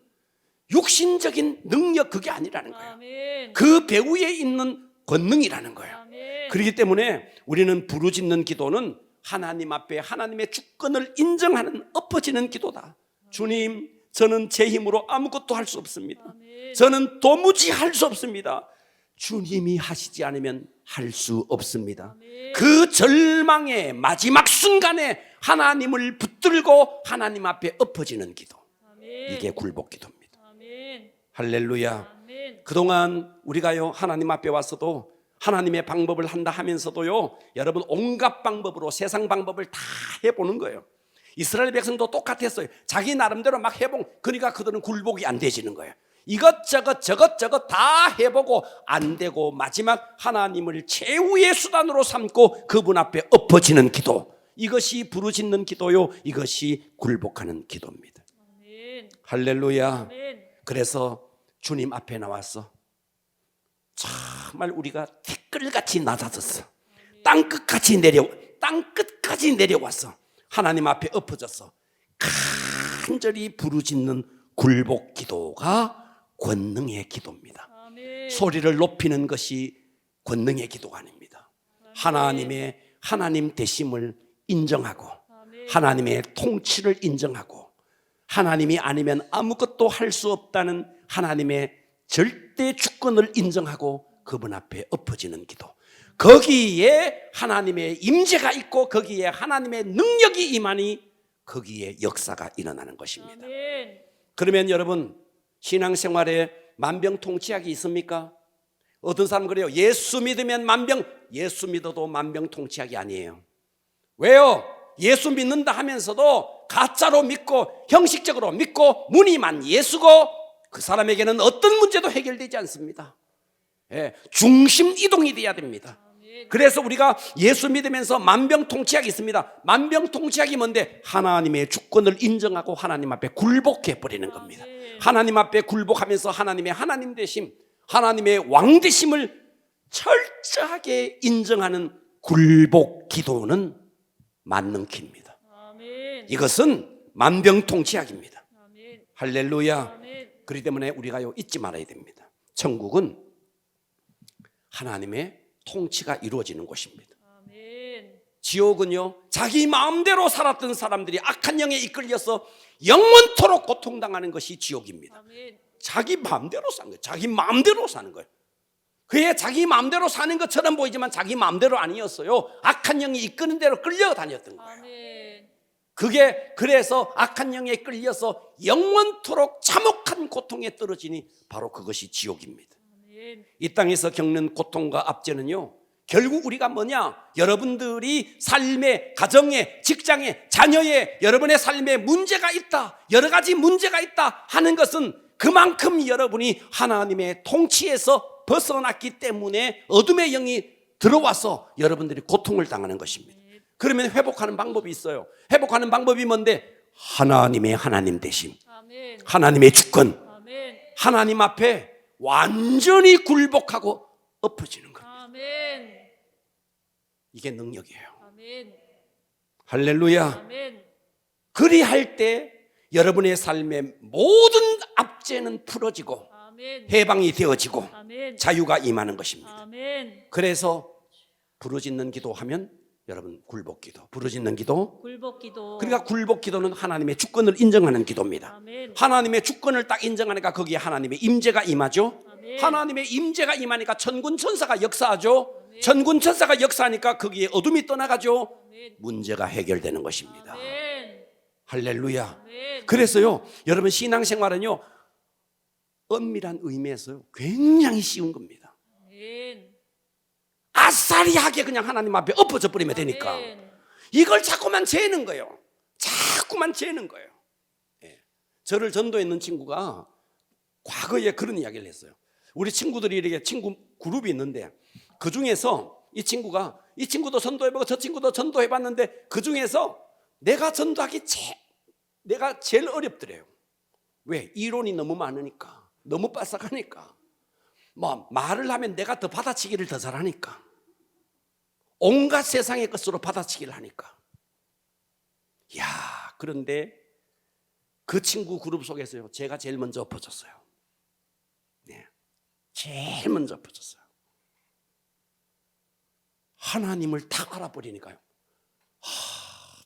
육신적인 능력, 그게 아니라는 거예요. 아멘. 그 배후에 있는 권능이라는 거예요. 아멘. 그렇기 때문에 우리는 부르짖는 기도는 하나님 앞에 하나님의 주권을 인정하는 엎어지는 기도다. 주님, 저는 제 힘으로 아무것도 할 수 없습니다. 아멘. 저는 도무지 할 수 없습니다. 주님이 하시지 않으면 할 수 없습니다. 아멘. 그 절망의 마지막 순간에 하나님을 붙들고 하나님 앞에 엎어지는 기도, 아멘. 이게 굴복 기도입니다. 아멘. 할렐루야. 아멘. 그동안 우리가요 하나님 앞에 와서도 하나님의 방법을 한다 하면서도요, 여러분 온갖 방법으로 세상 방법을 다 해보는 거예요. 이스라엘 백성도 똑같았어요. 자기 나름대로 막 해본, 그러니까 그들은 굴복이 안 되지는 거예요. 이것저것 다 해보고 안 되고 마지막 하나님을 최후의 수단으로 삼고 그분 앞에 엎어지는 기도, 이것이 부르짖는 기도요, 이것이 굴복하는 기도입니다. 아멘. 할렐루야. 아멘. 그래서 주님 앞에 나와서 정말 우리가 티끌같이 낮아졌어. 땅끝까지 내려와서 하나님 앞에 엎어져서 간절히 부르짖는 굴복 기도가 권능의 기도입니다. 아멘. 소리를 높이는 것이 권능의 기도가 아닙니다. 하나님 되심을 인정하고 아멘. 하나님의 통치를 인정하고 하나님이 아니면 아무것도 할 수 없다는 하나님의 절대 주권을 인정하고 그분 앞에 엎어지는 기도, 거기에 하나님의 임재가 있고 거기에 하나님의 능력이 임하니 거기에 역사가 일어나는 것입니다. 아멘. 그러면 여러분, 신앙생활에 만병통치약이 있습니까? 어떤 사람은 그래요. 예수 믿으면 예수 믿어도 만병통치약이 아니에요. 왜요? 예수 믿는다 하면서도 가짜로 믿고 형식적으로 믿고 무늬만 예수고 그 사람에게는 어떤 문제도 해결되지 않습니다. 중심 이동이 돼야 됩니다. 아멘. 그래서 우리가 예수 믿으면서 만병통치약이 있습니다. 만병통치약이 뭔데? 하나님의 주권을 인정하고 하나님 앞에 굴복해 버리는 겁니다. 아멘. 하나님 앞에 굴복하면서 하나님의 하나님 되심, 하나님의 왕 되심을 철저하게 인정하는 굴복 기도는 만능키입니다. 아멘. 이것은 만병통치약입니다. 아멘. 할렐루야. 아멘. 그렇기 때문에 우리가요 잊지 말아야 됩니다. 천국은 하나님의 통치가 이루어지는 곳입니다. 아멘. 지옥은요 자기 마음대로 살았던 사람들이 악한 영에 이끌려서 영원토록 고통당하는 것이 지옥입니다. 아멘. 자기 마음대로 사는 거예요. 자기 마음대로 사는 거예요. 그게 자기 마음대로 사는 것처럼 보이지만 자기 마음대로 아니었어요. 악한 영이 이끄는 대로 끌려다녔던 거예요. 아멘. 그게 그래서 악한 영에 끌려서 영원토록 참혹한 고통에 떨어지니 바로 그것이 지옥입니다. 아멘. 이 땅에서 겪는 고통과 압제는요 결국 우리가 뭐냐, 여러분들이 삶에, 가정에, 직장에, 자녀에 여러분의 삶에 문제가 있다, 여러 가지 문제가 있다 하는 것은 그만큼 여러분이 하나님의 통치에서 벗어났기 때문에 어둠의 영이 들어와서 여러분들이 고통을 당하는 것입니다. 그러면 회복하는 방법이 있어요. 회복하는 방법이 뭔데? 하나님의 하나님 되심, 아멘. 하나님의 주권, 아멘. 하나님 앞에 완전히 굴복하고 엎어지는 겁니다. 아멘. 이게 능력이에요. 아멘. 할렐루야. 아멘. 그리할 때 여러분의 삶의 모든 압제는 풀어지고 아멘. 해방이 되어지고 아멘. 자유가 임하는 것입니다. 아멘. 그래서 부르짖는 기도하면 여러분 굴복기도, 부르짖는 기도, 굴복기도. 그러니까 굴복기도는 하나님의 주권을 인정하는 기도입니다. 아멘. 하나님의 주권을 딱 인정하니까 거기에 하나님의 임재가 임하죠. 아멘. 하나님의 임재가 임하니까 천군 천사가 역사하죠. 아멘. 천군 천사가 역사하니까 거기에 어둠이 떠나가죠. 아멘. 문제가 해결되는 것입니다. 아멘. 할렐루야. 아멘. 그래서요, 여러분 신앙생활은요, 엄밀한 의미에서 굉장히 쉬운 겁니다. 아멘. 아싸리하게 그냥 하나님 앞에 엎어져 버리면 되니까. 아멘. 이걸 자꾸만 재는 거예요. 자꾸만 재는 거예요. 예. 저를 전도했는 친구가 과거에 그런 이야기를 했어요. 우리 친구들이 이렇게 친구 그룹이 있는데 그 중에서 이 친구도 전도해보고 저 친구도 전도해봤는데 그 중에서 내가 전도하기 내가 제일 어렵더래요. 왜? 이론이 너무 많으니까, 너무 빠삭하니까, 뭐 말을 하면 내가 더 받아치기를 더 잘하니까, 온갖 세상의 것으로 받아치기를 하니까. 야, 그런데 그 친구 그룹 속에서요, 제가 제일 먼저 엎어졌어요. 네, 제일 먼저 엎어졌어요. 하나님을 다 알아버리니까요.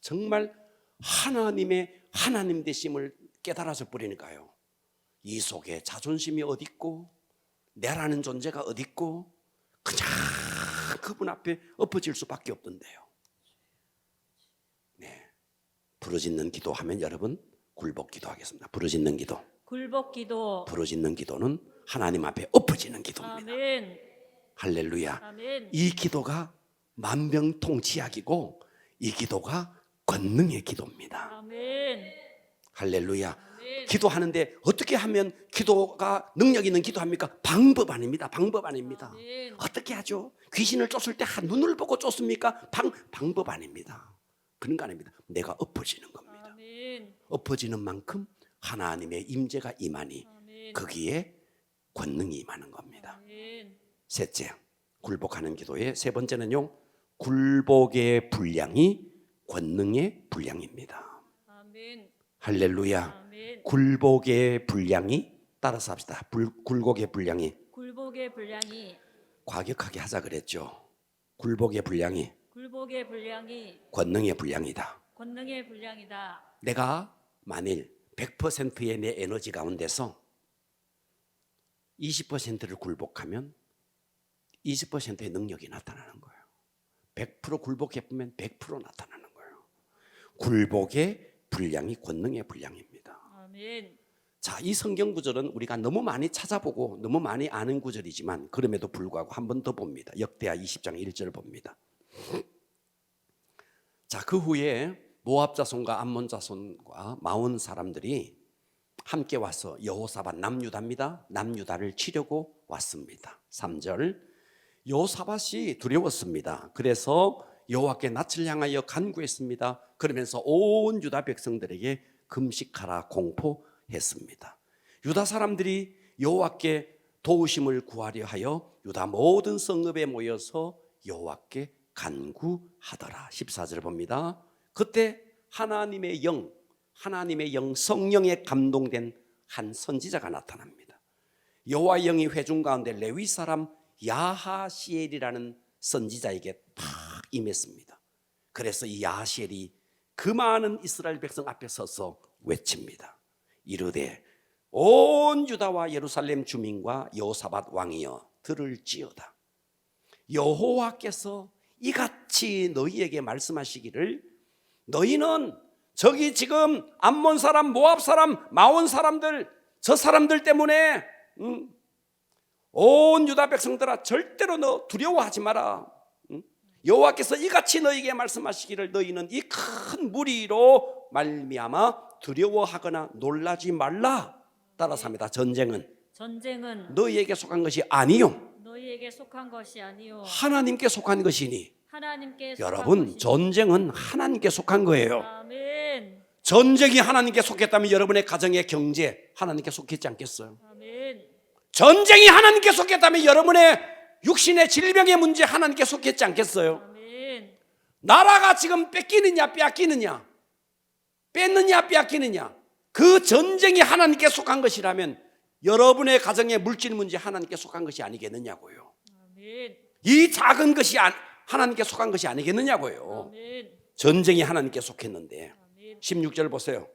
정말 하나님의 하나님 되심을 깨달아져 버리니까요. 이 속에 자존심이 어디 있고 내라는 존재가 어디 있고 그냥 그분 앞에 엎어질 수밖에 없던데요. 네, 부르짖는 기도하면 여러분 굴복 기도하겠습니다. 부르짖는 기도. 굴복 기도. 부르짖는 기도는 하나님 앞에 엎어지는 기도입니다. 아멘. 할렐루야. 아멘. 이 기도가 만병통치약이고 이 기도가 권능의 기도입니다. 아멘. 할렐루야. 아멘. 기도하는데 어떻게 하면 기도가 능력 있는 기도합니까? 방법 아닙니다. 방법 아닙니다. 아멘. 어떻게 하죠? 귀신을 쫓을 때 눈을 보고 쫓습니까? 방법 아닙니다. 그런 거 아닙니다. 내가 엎어지는 겁니다. 아멘. 엎어지는 만큼 하나님의 임재가 임하니 아멘. 거기에 권능이 임하는 겁니다. 아멘. 셋째, 굴복하는 기도의 세 번째는요, 굴복의 분량이 권능의 분량입니다. 아멘. 할렐루야. 아멘. 굴복의 분량이, 따라서 합시다. 굴복의 분량이, 굴복의 분량이. 과격하게 하자 그랬죠. 굴복의 분량이 굴복의 분량이 권능의 분량이다. 권능의 분량이다. 내가 만일 100%의 내 에너지 가운데서 20%를 굴복하면 20%의 능력이 나타나는 거예요. 100% 굴복해보면 100% 나타나는 거예요. 굴복의 분량이 권능의 분량입니다. 아멘. 자, 이 성경 구절은 우리가 너무 많이 찾아보고 너무 많이 아는 구절이지만 그럼에도 불구하고 한 번 더 봅니다. 역대하 20장 1절 봅니다. 자, 그 후에 모압 자손과 암몬 자손과 마온 사람들이 함께 와서 여호사밧 남유다입니다. 남유다를 치려고 왔습니다. 3절, 여호사밧이 두려웠습니다. 그래서 여호와께 낯을 향하여 간구했습니다. 그러면서 온 유다 백성들에게 금식하라 공포했습니다. 유다 사람들이 여호와께 도우심을 구하려 하여 유다 모든 성읍에 모여서 여호와께 간구하더라. 14절 봅니다. 그때 하나님의 영 성령에 감동된 한 선지자가 나타납니다. 여호와의 영이 회중 가운데 레위 사람 야하시엘이라는 선지자에게 탁 임했습니다. 그래서 이 야하시엘이 그 많은 이스라엘 백성 앞에 서서 외칩니다. 이르되 온 유다와 예루살렘 주민과 여호사밧 왕이여 들을지어다. 여호와께서 이같이 너희에게 말씀하시기를 너희는 저기 지금 암몬 사람, 모압 사람, 마온 사람들 저 사람들 때문에 온 유다 백성들아 절대로 너 두려워하지 마라. 여호와께서 이같이 너희에게 말씀하시기를 너희는 이 큰 무리로 말미암아 두려워하거나 놀라지 말라. 따라서 합니다. 전쟁은 너희에게 속한 것이 아니요 너희에게 속한 것이 아니요 하나님께 속한 것이니. 하나님께 속한 여러분, 것이니. 전쟁은 하나님께 속한 거예요. 아멘. 전쟁이 하나님께 속했다면 여러분의 가정의 경제 하나님께 속했지 않겠어요? 아멘. 전쟁이 하나님께 속했다면 여러분의 육신의 질병의 문제 하나님께 속했지 않겠어요? 아멘. 나라가 지금 뺏기느냐 빼앗기느냐, 뺏느냐 빼앗기느냐, 그 전쟁이 하나님께 속한 것이라면 여러분의 가정의 물질 문제 하나님께 속한 것이 아니겠느냐고요. 아멘. 이 작은 것이 하나님께 속한 것이 아니겠느냐고요. 아멘. 전쟁이 하나님께 속했는데. 아멘. 16절 보세요.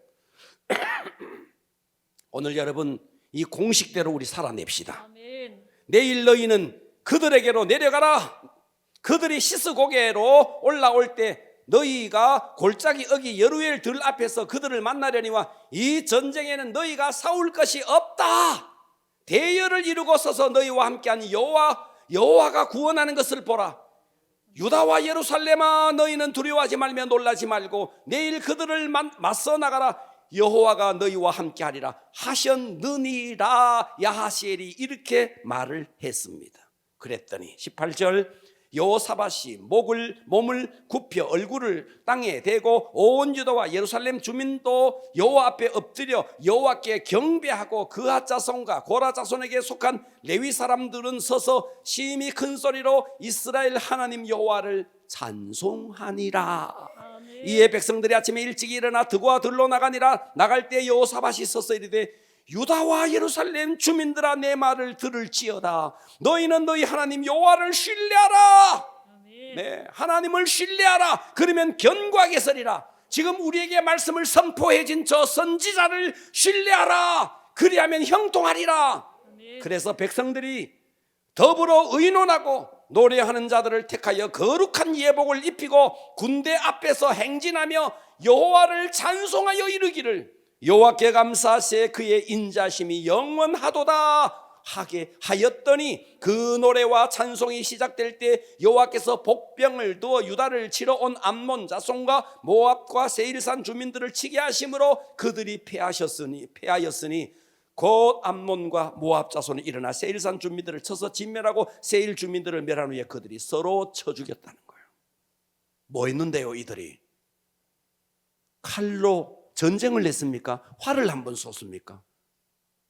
오늘 여러분 이 공식대로 우리 살아냅시다. 아멘. 내일 너희는 그들에게로 내려가라. 그들이 시스고개로 올라올 때 너희가 골짜기 어기 여루엘 들 앞에서 그들을 만나려니와 이 전쟁에는 너희가 싸울 것이 없다. 대열을 이루고 서서 너희와 함께한 여호와가 구원하는 것을 보라. 유다와 예루살렘아, 너희는 두려워하지 말며 놀라지 말고 내일 그들을 맞서 나가라. 여호와가 너희와 함께하리라 하셨느니라. 야하시엘이 이렇게 말을 했습니다. 그랬더니 18절, 여호사밧이 몸을 굽혀 얼굴을 땅에 대고 온 유다와 예루살렘 주민도 여호와 앞에 엎드려 여호와께 경배하고 그하 자손과 고라 자손에게 속한 레위 사람들은 서서 심히 큰 소리로 이스라엘 하나님 여호와를 찬송하니라. 아멘. 이에 백성들이 아침에 일찍 일어나 들과 들로 나가니라. 나갈 때 여호사밧이 서서 이르되 유다와 예루살렘 주민들아, 내 말을 들을지어다. 너희는 너희 하나님 여호와를 신뢰하라. 아멘. 네, 하나님을 신뢰하라. 그러면 견고하게 서리라. 지금 우리에게 말씀을 선포해진 저 선지자를 신뢰하라. 그리하면 형통하리라. 아멘. 그래서 백성들이 더불어 의논하고 노래하는 자들을 택하여 거룩한 예복을 입히고 군대 앞에서 행진하며 여호와를 찬송하여 이르기를 여호와께 감사하세 그의 인자심이 영원하도다 하게 하였더니 그 노래와 찬송이 시작될 때 여호와께서 복병을 두어 유다를 치러 온 암몬 자손과 모압과 세일산 주민들을 치게 하심으로 그들이 패하였으니 곧 암몬과 모압 자손이 일어나 세일산 주민들을 쳐서 진멸하고 세일 주민들을 멸한 후에 그들이 서로 쳐 죽였다는 거예요. 뭐 했는데요? 이들이 칼로 전쟁을 냈습니까? 활을 한번 쏘습니까?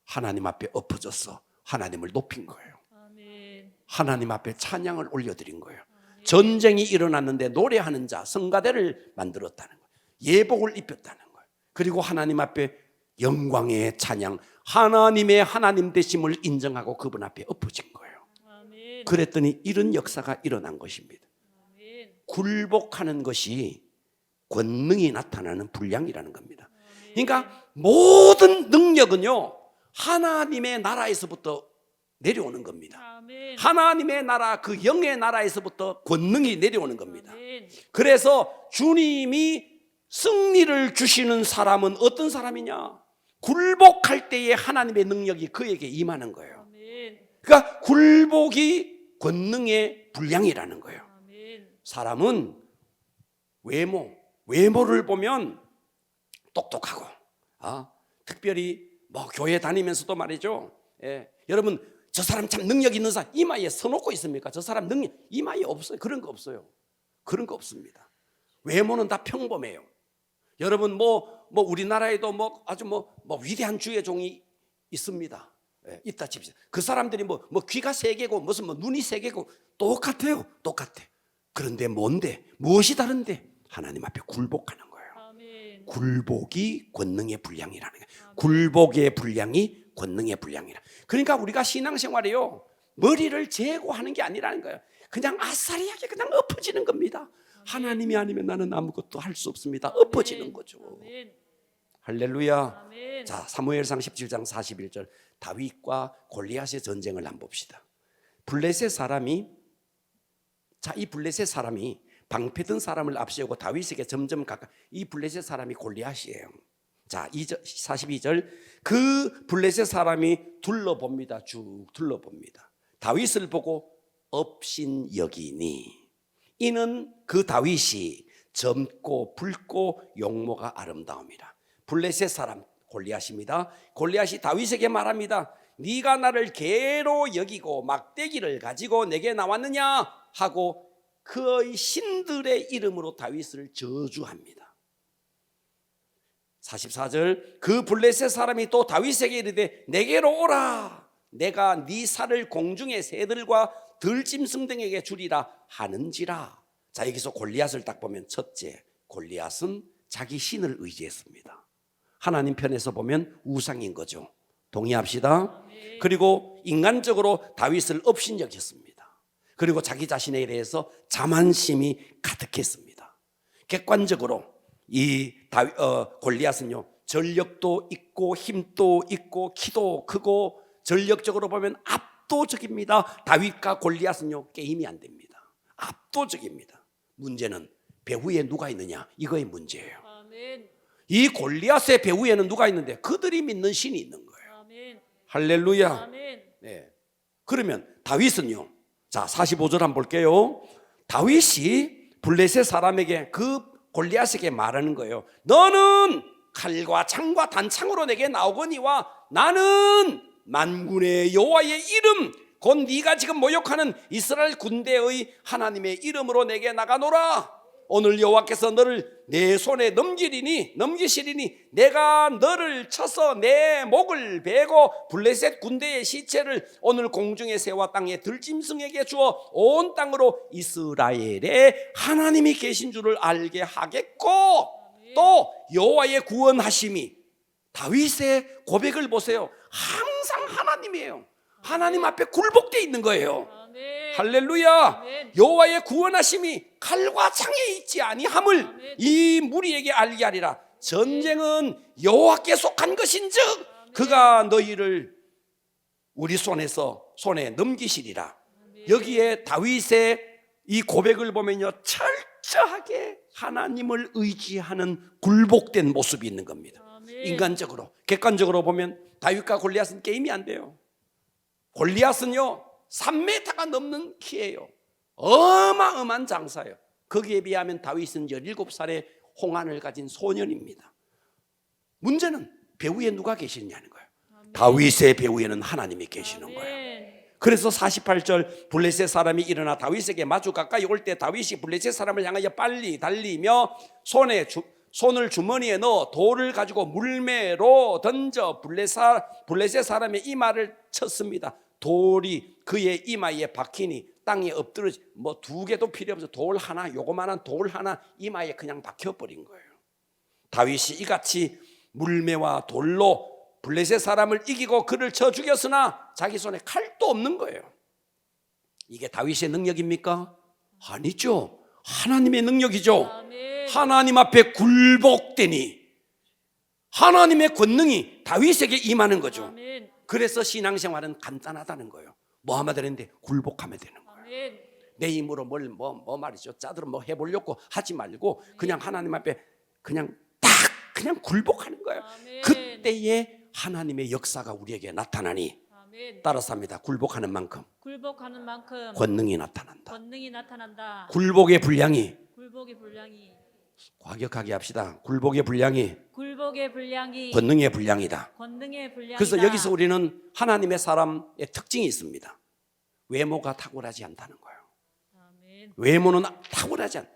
하나님 앞에 엎어져서 하나님을 높인 거예요. 아멘. 하나님 앞에 찬양을 올려드린 거예요. 전쟁이 일어났는데 노래하는 자, 성가대를 만들었다는 거예요. 예복을 입혔다는 거예요. 그리고 하나님 앞에 영광의 찬양, 하나님의 하나님 되심을 인정하고 그분 앞에 엎어진 거예요. 아멘. 그랬더니 이런 역사가 일어난 것입니다. 아멘. 굴복하는 것이 권능이 나타나는 분량이라는 겁니다. 그러니까 모든 능력은요, 하나님의 나라에서부터 내려오는 겁니다. 아멘. 하나님의 나라, 그 영의 나라에서부터 권능이 내려오는 겁니다. 아멘. 그래서 주님이 승리를 주시는 사람은 어떤 사람이냐? 굴복할 때에 하나님의 능력이 그에게 임하는 거예요. 아멘. 그러니까 굴복이 권능의 분량이라는 거예요. 아멘. 사람은 외모를 보면 똑똑하고, 특별히 뭐 교회 다니면서도 말이죠. 여러분, 저 사람 참 능력 있는 사람 이마에 써놓고 있습니까? 저 사람 능력 이마에 없어요. 그런 거 없어요. 그런 거 없습니다. 외모는 다 평범해요. 여러분 뭐 우리나라에도 아주 위대한 주의 종이 있습니다. 있다 칩시다. 그 사람들이 뭐 귀가 세 개고 무슨 눈이 세 개고 똑같아요. 똑같아. 그런데 뭔데? 무엇이 다른데? 하나님 앞에 굴복하는 거예요. 아멘. 굴복이 권능의 분량이라는 거예요. 굴복의 분량이 권능의 분량이라. 그러니까 우리가 신앙생활이요, 머리를 재고 하는 게 아니라는 거예요. 그냥 아싸리하게 그냥 엎어지는 겁니다. 하나님이 아니면 나는 아무것도 할 수 없습니다. 엎어지는 거죠. 아멘. 할렐루야. 아멘. 자, 사무엘상 17장 41절, 다윗과 골리앗의 전쟁을 한번 봅시다. 블레셋 사람이 방패든 사람을 앞세우고 다윗에게 점점 가까이, 이 블레셋 사람이 골리앗이에요. 자, 42절, 그 블레셋 사람이 둘러봅니다. 쭉 둘러봅니다. 다윗을 보고 업신여기니 이는 그 다윗이 젊고 붉고 용모가 아름다움이라. 블레셋 사람 골리앗입니다. 골리앗이 다윗에게 말합니다. 네가 나를 개로 여기고 막대기를 가지고 내게 나왔느냐 하고 그의 신들의 이름으로 다윗을 저주합니다. 44절, 그 블레셋 사람이 또 다윗에게 이르되 내게로 오라. 내가 네 살을 공중의 새들과 들짐승 등에게 주리라 하는지라. 자, 여기서 골리앗을 딱 보면, 첫째, 골리앗은 자기 신을 의지했습니다. 하나님 편에서 보면 우상인 거죠. 동의합시다. 그리고 인간적으로 다윗을 업신여겼습니다. 그리고 자기 자신에 대해서 자만심이 가득했습니다. 객관적으로 이 골리앗은요, 전력도 있고 힘도 있고 키도 크고 전력적으로 보면 압도적입니다. 다윗과 골리앗은요, 게임이 안 됩니다. 압도적입니다. 문제는 배후에 누가 있느냐, 이거의 문제예요. 아멘. 이 골리앗의 배후에는 누가 있는데 그들이 믿는 신이 있는 거예요. 아멘. 할렐루야. 아멘. 네. 그러면 다윗은요, 자 45절 한번 볼게요. 다윗이 블레셋 사람에게 그 골리앗에게 말하는 거예요. 너는 칼과 창과 단창으로 내게 나오거니와 나는 만군의 여호와의 이름 곧 네가 지금 모욕하는 이스라엘 군대의 하나님의 이름으로 내게 나가노라. 오늘 여호와께서 너를 내 손에 넘기시리니 내가 너를 쳐서 내 목을 베고 블레셋 군대의 시체를 오늘 공중의 새와 땅의 들짐승에게 주어 온 땅으로 이스라엘에 하나님이 계신 줄을 알게 하겠고, 또 여호와의 구원하심이, 다윗의 고백을 보세요. 항상 하나님이에요. 하나님 앞에 굴복되어 있는 거예요. 아멘. 할렐루야. 아멘. 여호와의 구원하심이 칼과 창에 있지 아니함을 아멘. 이 무리에게 알게 하리라. 전쟁은 여호와께 속한 것인즉 그가 너희를 우리 손에 넘기시리라. 아멘. 여기에 다윗의 이 고백을 보면요, 철저하게 하나님을 의지하는 굴복된 모습이 있는 겁니다. 아멘. 인간적으로, 객관적으로 보면 다윗과 골리앗은 게임이 안 돼요. 골리앗은요 3m가 넘는 키예요. 어마어마한 장사예요. 거기에 비하면 다윗은 17살의 홍한을 가진 소년입니다. 문제는 배후에 누가 계시느냐는 거예요. 아멘. 다윗의 배후에는 하나님이 계시는 거예요. 아멘. 그래서 48절 블레셋 사람이 일어나 다윗에게 마주 가까이 올 때 다윗이 블레셋 사람을 향하여 빨리 달리며 손을 주머니에 넣어 돌을 가지고 물매로 던져 블레셋 사람의 이마를 쳤습니다. 돌이 그의 이마에 박히니 땅에 엎드러지, 뭐 2개도 필요 없어. 돌 하나, 요거만한 돌 하나 이마에 그냥 박혀버린 거예요. 다윗이 이같이 물매와 돌로 블레셋 사람을 이기고 그를 쳐 죽였으나 자기 손에 칼도 없는 거예요. 이게 다윗의 능력입니까? 아니죠. 하나님의 능력이죠. 아멘. 하나님 앞에 굴복되니 하나님의 권능이 다윗에게 임하는 거죠. 아멘. 그래서 신앙생활은 간단하다는 거예요. 뭐 하면 되는데 굴복하면 되는 거예요. 아멘. 내 힘으로 뭐 말이죠, 짜들어 뭐 해보려고 하지 말고 그냥 하나님 앞에 그냥 그냥 굴복하는 거예요. 아멘. 그때에 하나님의 역사가 우리에게 나타나니, 아멘. 따라서 합니다. 굴복하는 만큼 굴복하는 만큼 권능이 나타난다. 권능이 나타난다. 굴복의 분량이, 굴복의 분량이 과격하게 합시다. 굴복의 분량이 굴복의 분량이 권능의 분량이다. 권능의 분량이다. 그래서 여기서 우리는 하나님의 사람의 특징이 있습니다. 외모가 탁월하지 않다는 거예요. 아멘. 외모는 탁월하지 않.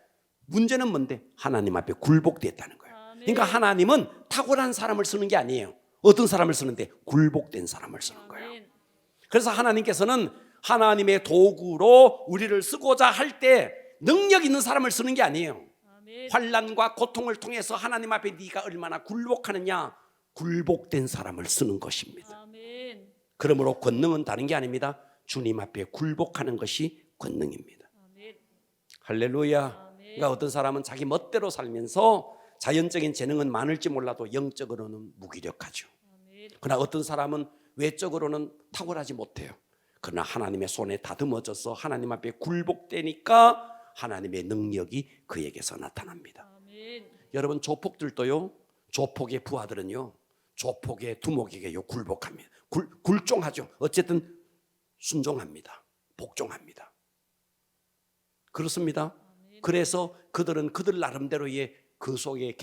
문제는 뭔데? 하나님 앞에 굴복됐다는 거예요. 아멘. 그러니까 하나님은 탁월한 사람을 쓰는 게 아니에요. 어떤 사람을 쓰는데? 굴복된 사람을 쓰는 거예요. 아멘. 그래서 하나님께서는 하나님의 도구로 우리를 쓰고자 할 때 능력 있는 사람을 쓰는 게 아니에요. 아멘. 환난과 고통을 통해서 하나님 앞에 네가 얼마나 굴복하느냐, 굴복된 사람을 쓰는 것입니다. 아멘. 그러므로 권능은 다른 게 아닙니다. 주님 앞에 굴복하는 것이 권능입니다. 아멘. 할렐루야. 아멘. 그러니까 어떤 사람은 자기 멋대로 살면서 자연적인 재능은 많을지 몰라도 영적으로는 무기력하죠. 아멘. 그러나 어떤 사람은 외적으로는 탁월하지 못해요. 그러나 하나님의 손에 다듬어져서 하나님 앞에 굴복되니까 하나님의 능력이 그에게서 나타납니다. 아멘. 여러분, 조폭들도요, 조폭의 부하들은요, 조폭의 두목에게요 굴복합니다. 굴종하죠. 어쨌든 순종합니다. 복종합니다. 그렇습니다. 아멘. 그래서 그들은 그들 나름대로의 그 속에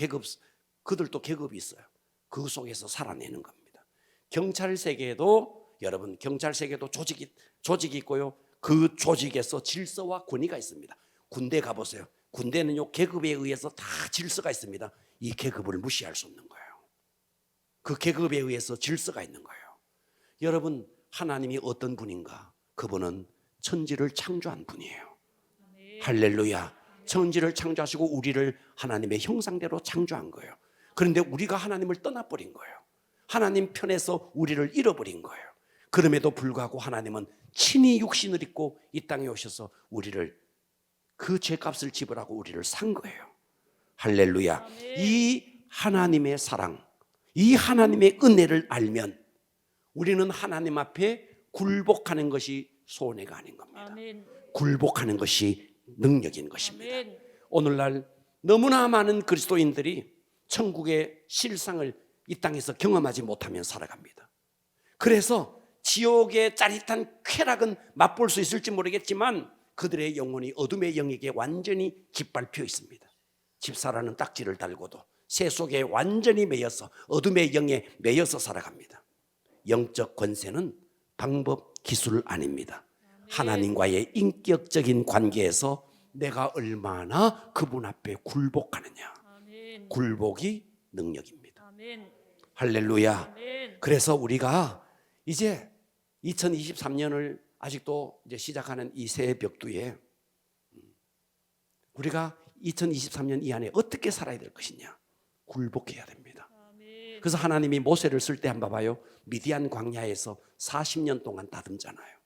그들도 계급이 있어요. 그 속에서 살아내는 겁니다. 경찰 세계에도, 여러분, 경찰 세계도 조직이 있고요. 그 조직에서 질서와 권위가 있습니다. 군대 가보세요. 군대는요, 계급에 의해서 다 질서가 있습니다. 이 계급을 무시할 수 없는 거예요. 그 계급에 의해서 질서가 있는 거예요. 여러분, 하나님이 어떤 분인가? 그분은 천지를 창조한 분이에요. 아멘. 할렐루야. 천지를 창조하시고 우리를 하나님의 형상대로 창조한 거예요. 그런데 우리가 하나님을 떠나버린 거예요. 하나님 편에서 우리를 잃어버린 거예요. 그럼에도 불구하고 하나님은 친히 육신을 입고 이 땅에 오셔서 우리를, 그 죄값을 지불하고 우리를 산 거예요. 할렐루야. 아멘. 이 하나님의 사랑, 이 하나님의 은혜를 알면 우리는 하나님 앞에 굴복하는 것이 손해가 아닌 겁니다. 아멘. 굴복하는 것이 능력인 것입니다. 아멘. 오늘날 너무나 많은 그리스도인들이 천국의 실상을 이 땅에서 경험하지 못하며 살아갑니다. 그래서 지옥의 짜릿한 쾌락은 맛볼 수 있을지 모르겠지만 그들의 영혼이 어둠의 영역에 완전히 짓밟혀 있습니다. 집사라는 딱지를 달고도 새 속에 완전히 매여서 어둠의 영에 매여서 살아갑니다. 영적 권세는 방법, 기술 아닙니다. 하나님과의 인격적인 관계에서 내가 얼마나 그분 앞에 굴복하느냐. 아멘. 굴복이 능력입니다. 아멘. 할렐루야. 아멘. 그래서 우리가 이제 2023년을 아직도 이제 시작하는 이 새해 벽두에 우리가 2023년 이 안에 어떻게 살아야 될 것이냐. 굴복해야 됩니다. 아멘. 그래서 하나님이 모세를 쓸 때 한번 봐봐요. 미디안 광야에서 40년 동안 다듬잖아요.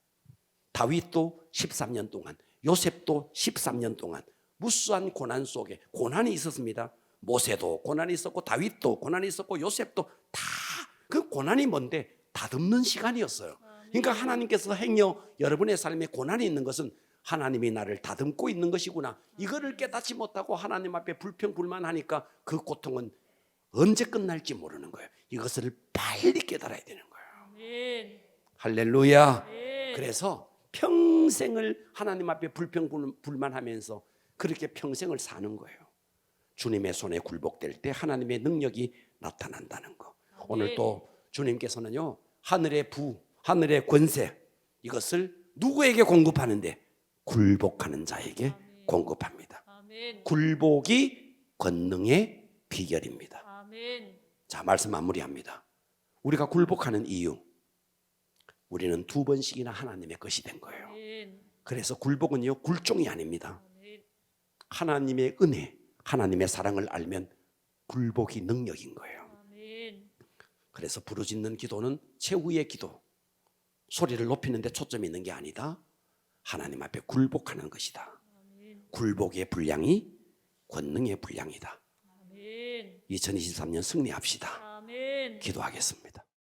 다윗도 13년 동안, 요셉도 13년 동안 무수한 고난 속에 고난이 있었습니다. 모세도 고난이 있었고 다윗도 고난이 있었고 요셉도 다 그 고난이 뭔데 다듬는 시간이었어요. 그러니까 하나님께서 행여 여러분의 삶에 고난이 있는 것은 하나님이 나를 다듬고 있는 것이구나. 이거를 깨닫지 못하고 하나님 앞에 불평불만하니까 그 고통은 언제 끝날지 모르는 거예요. 이것을 빨리 깨달아야 되는 거예요. 아멘. 할렐루야. 아멘. 그래서 평생을 하나님 앞에 불평불만하면서 그렇게 평생을 사는 거예요. 주님의 손에 굴복될 때 하나님의 능력이 나타난다는 거. 오늘 또 주님께서는요, 하늘의 부, 하늘의 권세 이것을 누구에게 공급하는데? 굴복하는 자에게 공급합니다. 아멘. 굴복이 권능의 비결입니다. 아멘. 자, 말씀 마무리합니다. 우리가 굴복하는 이유, 우리는 2번씩이나 하나님의 것이 된 거예요. 아멘. 그래서 굴복은요, 굴종이 아닙니다. 아멘. 하나님의 은혜, 하나님의 사랑을 알면 굴복이 능력인 거예요. 아멘. 그래서 부르짖는 기도는 최후의 기도, 소리를 높이는 데 초점이 있는 게 아니다. 하나님 앞에 굴복하는 것이다. 아멘. 굴복의 분량이 권능의 분량이다. 아멘. 2023년 승리합시다. 아멘. 기도하겠습니다.